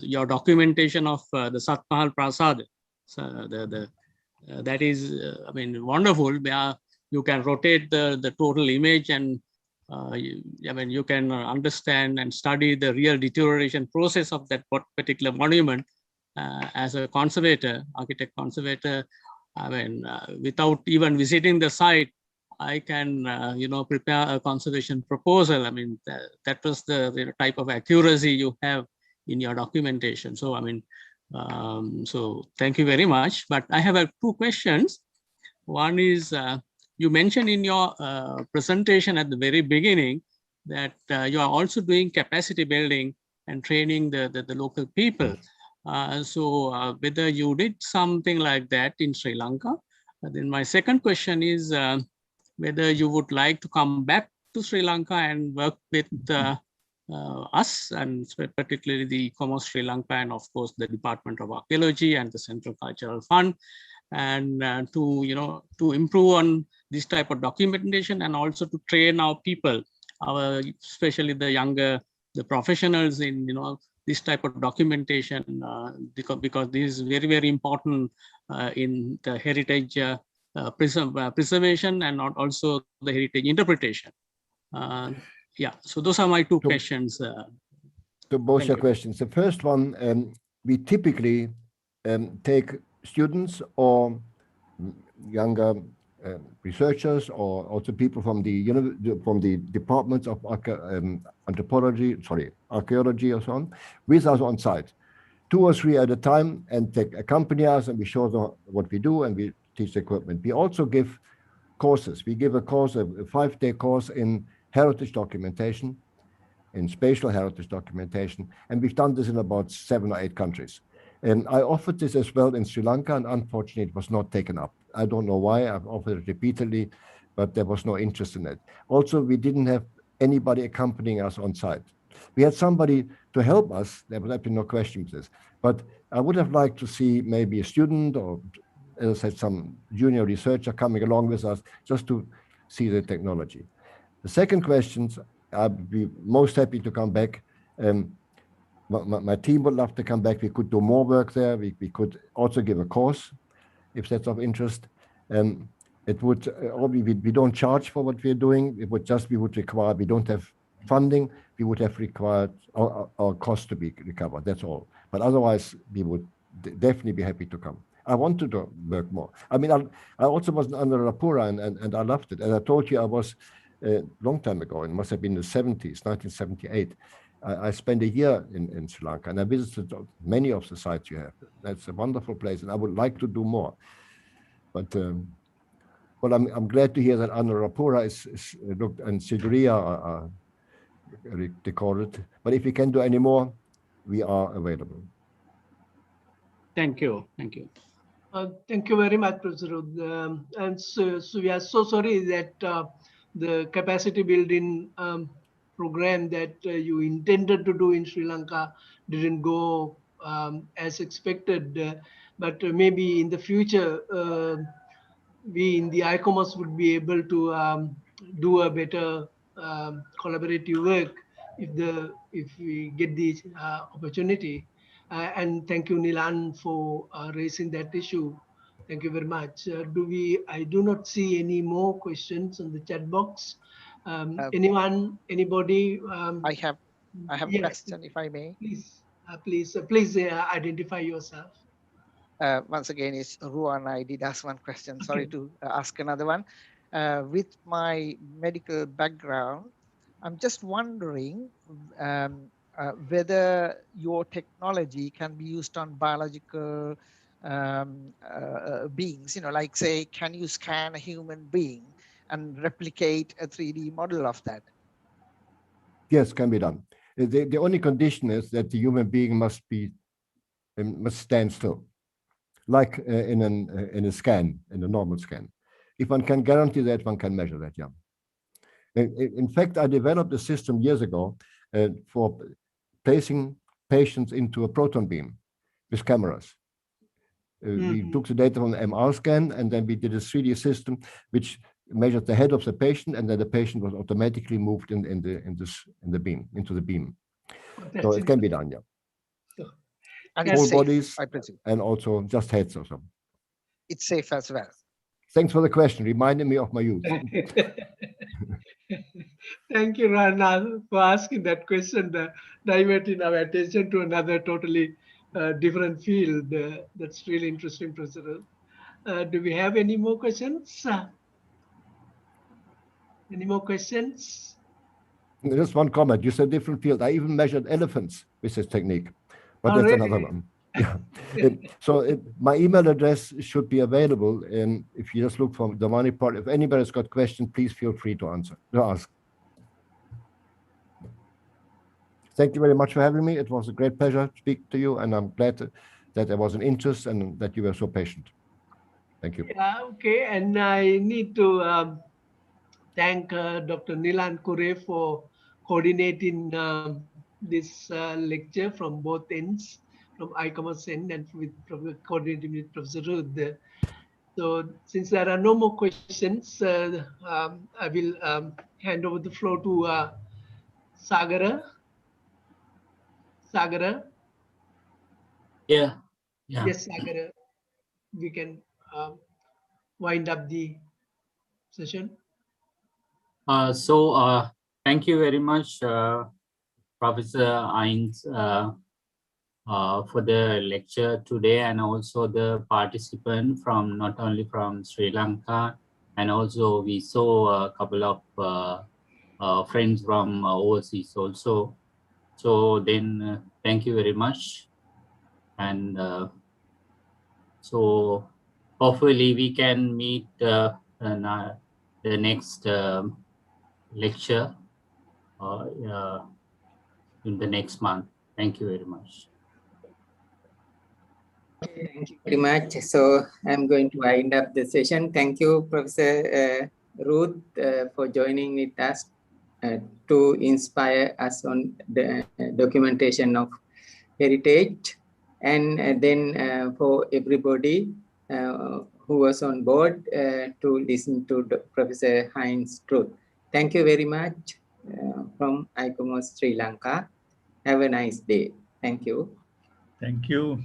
your documentation of the Sat Mahal Prasad, so the that is, I mean, wonderful. You can rotate the total image, and you can understand and study the real deterioration process of that particular monument. As a conservator, architect conservator, without even visiting the site, I can, prepare a conservation proposal. I mean, that was the type of accuracy you have in your documentation. So, so thank you very much. But I have two questions. One is, you mentioned in your presentation at the very beginning that you are also doing capacity building and training the local people. So whether you did something like that in Sri Lanka. Then my second question is whether you would like to come back to Sri Lanka and work with us, and particularly the ICOMOS Sri Lanka, and of course the Department of Archaeology and the Central Cultural Fund, and to improve on this type of documentation, and also to train our people, especially the professionals in this type of documentation, because this is very, very important in the heritage preservation and also the heritage interpretation. Yeah, so those are my two questions. To both your questions. The first one, we typically take students or younger researchers, or also people from the departments of archaeology or so on, with us on site, 2 or 3 at a time, and accompany us, and we show them what we do, and we teach the equipment. We also give courses. We give a course, a 5-day course in heritage documentation, in spatial heritage documentation, and we've done this in about 7 or 8 countries. And I offered this as well in Sri Lanka, and unfortunately it was not taken up. I don't know why. I've offered it repeatedly, but there was no interest in it. Also, we didn't have anybody accompanying us on site. We had somebody to help us. There was absolutely no question with this. But I would have liked to see maybe a student, or as I said, some junior researcher coming along with us, just to see the technology. The second question, I'd be most happy to come back. My team would love to come back. We could do more work there. We could also give a course, if that's of interest. It would, we don't charge for what we're doing. It would just, we would require, we don't have funding. We would have required our cost to be recovered, that's all. But otherwise, we would definitely be happy to come. I want to do work more. I mean, I also was under Rapura, and I loved it. As I told you, I was a long time ago, it must have been the 70s, 1978. I spent a year in Sri Lanka, and I visited many of the sites you have. That's a wonderful place, and I would like to do more. But well, I'm glad to hear that Anuradhapura is looked, and Sigiriya are recorded. But if we can do any more, we are available. Thank you. Thank you. Thank you very much, Professor Ruther. And so we are so sorry that the capacity building program that you intended to do in Sri Lanka didn't go as expected. But maybe in the future, we in the ICOMOS would be able to do a better collaborative work if we get the opportunity. And thank you, Nilan, for raising that issue. Thank you very much. I do not see any more questions in the chat box. Anybody? I have a question, if I may. Please identify yourself. Once again, it's Ruan. I did ask one question. Okay. Sorry to ask another one. With my medical background, I'm just wondering whether your technology can be used on biological beings. Like say, can you scan a human being and replicate a 3D model of that? Yes, can be done. The only condition is that the human being must stand still, like in a scan, in a normal scan. If one can guarantee that, one can measure that, yeah. In fact, I developed a system years ago for placing patients into a proton beam with cameras. We took the data from an MR scan, and then we did a 3D system which measured the head of the patient, and then the patient was automatically moved into the beam. So it can be done, yeah. And whole safe, bodies, I presume. and also just heads or something. it's safe as well? Thanks for the question, reminding me of my youth. Thank you, Rana, for asking that question, diverting our attention to another totally different field. That's really interesting, Professor. Do we have any more questions? Any more questions? Just one comment. You said different field. I even measured elephants with this technique, but Oh, that's really? another one. Yeah. My email address should be available, and if you just look for the money part, if anybody's got questions, please feel free to ask. Thank you very much for having me. It was a great pleasure to speak to you, and I'm glad that there was an interest and that you were so patient. Thank you. Yeah, okay, and I need to thank Dr. Nilan Kure for coordinating this lecture from both ends, from ICOMOS end and with coordinating with Professor Ruther. So since there are no more questions, I will hand over the floor to Sagara. Sagara? Yeah. Yes, Sagara. We can wind up the session. Thank you very much, Professor Heinz, for the lecture today, and also the participant from not only from Sri Lanka, and also we saw a couple of friends from overseas also. So then thank you very much. And so hopefully we can meet the next lecture in the next month. Thank you very much. Thank you very much. So I'm going to wind up the session. Thank you, Professor Ruth, for joining with us to inspire us on the documentation of heritage, and then for everybody who was on board to listen to Professor Heinz Truth. Thank you very much from ICOMOS Sri Lanka. Have a nice day. Thank you. Thank you.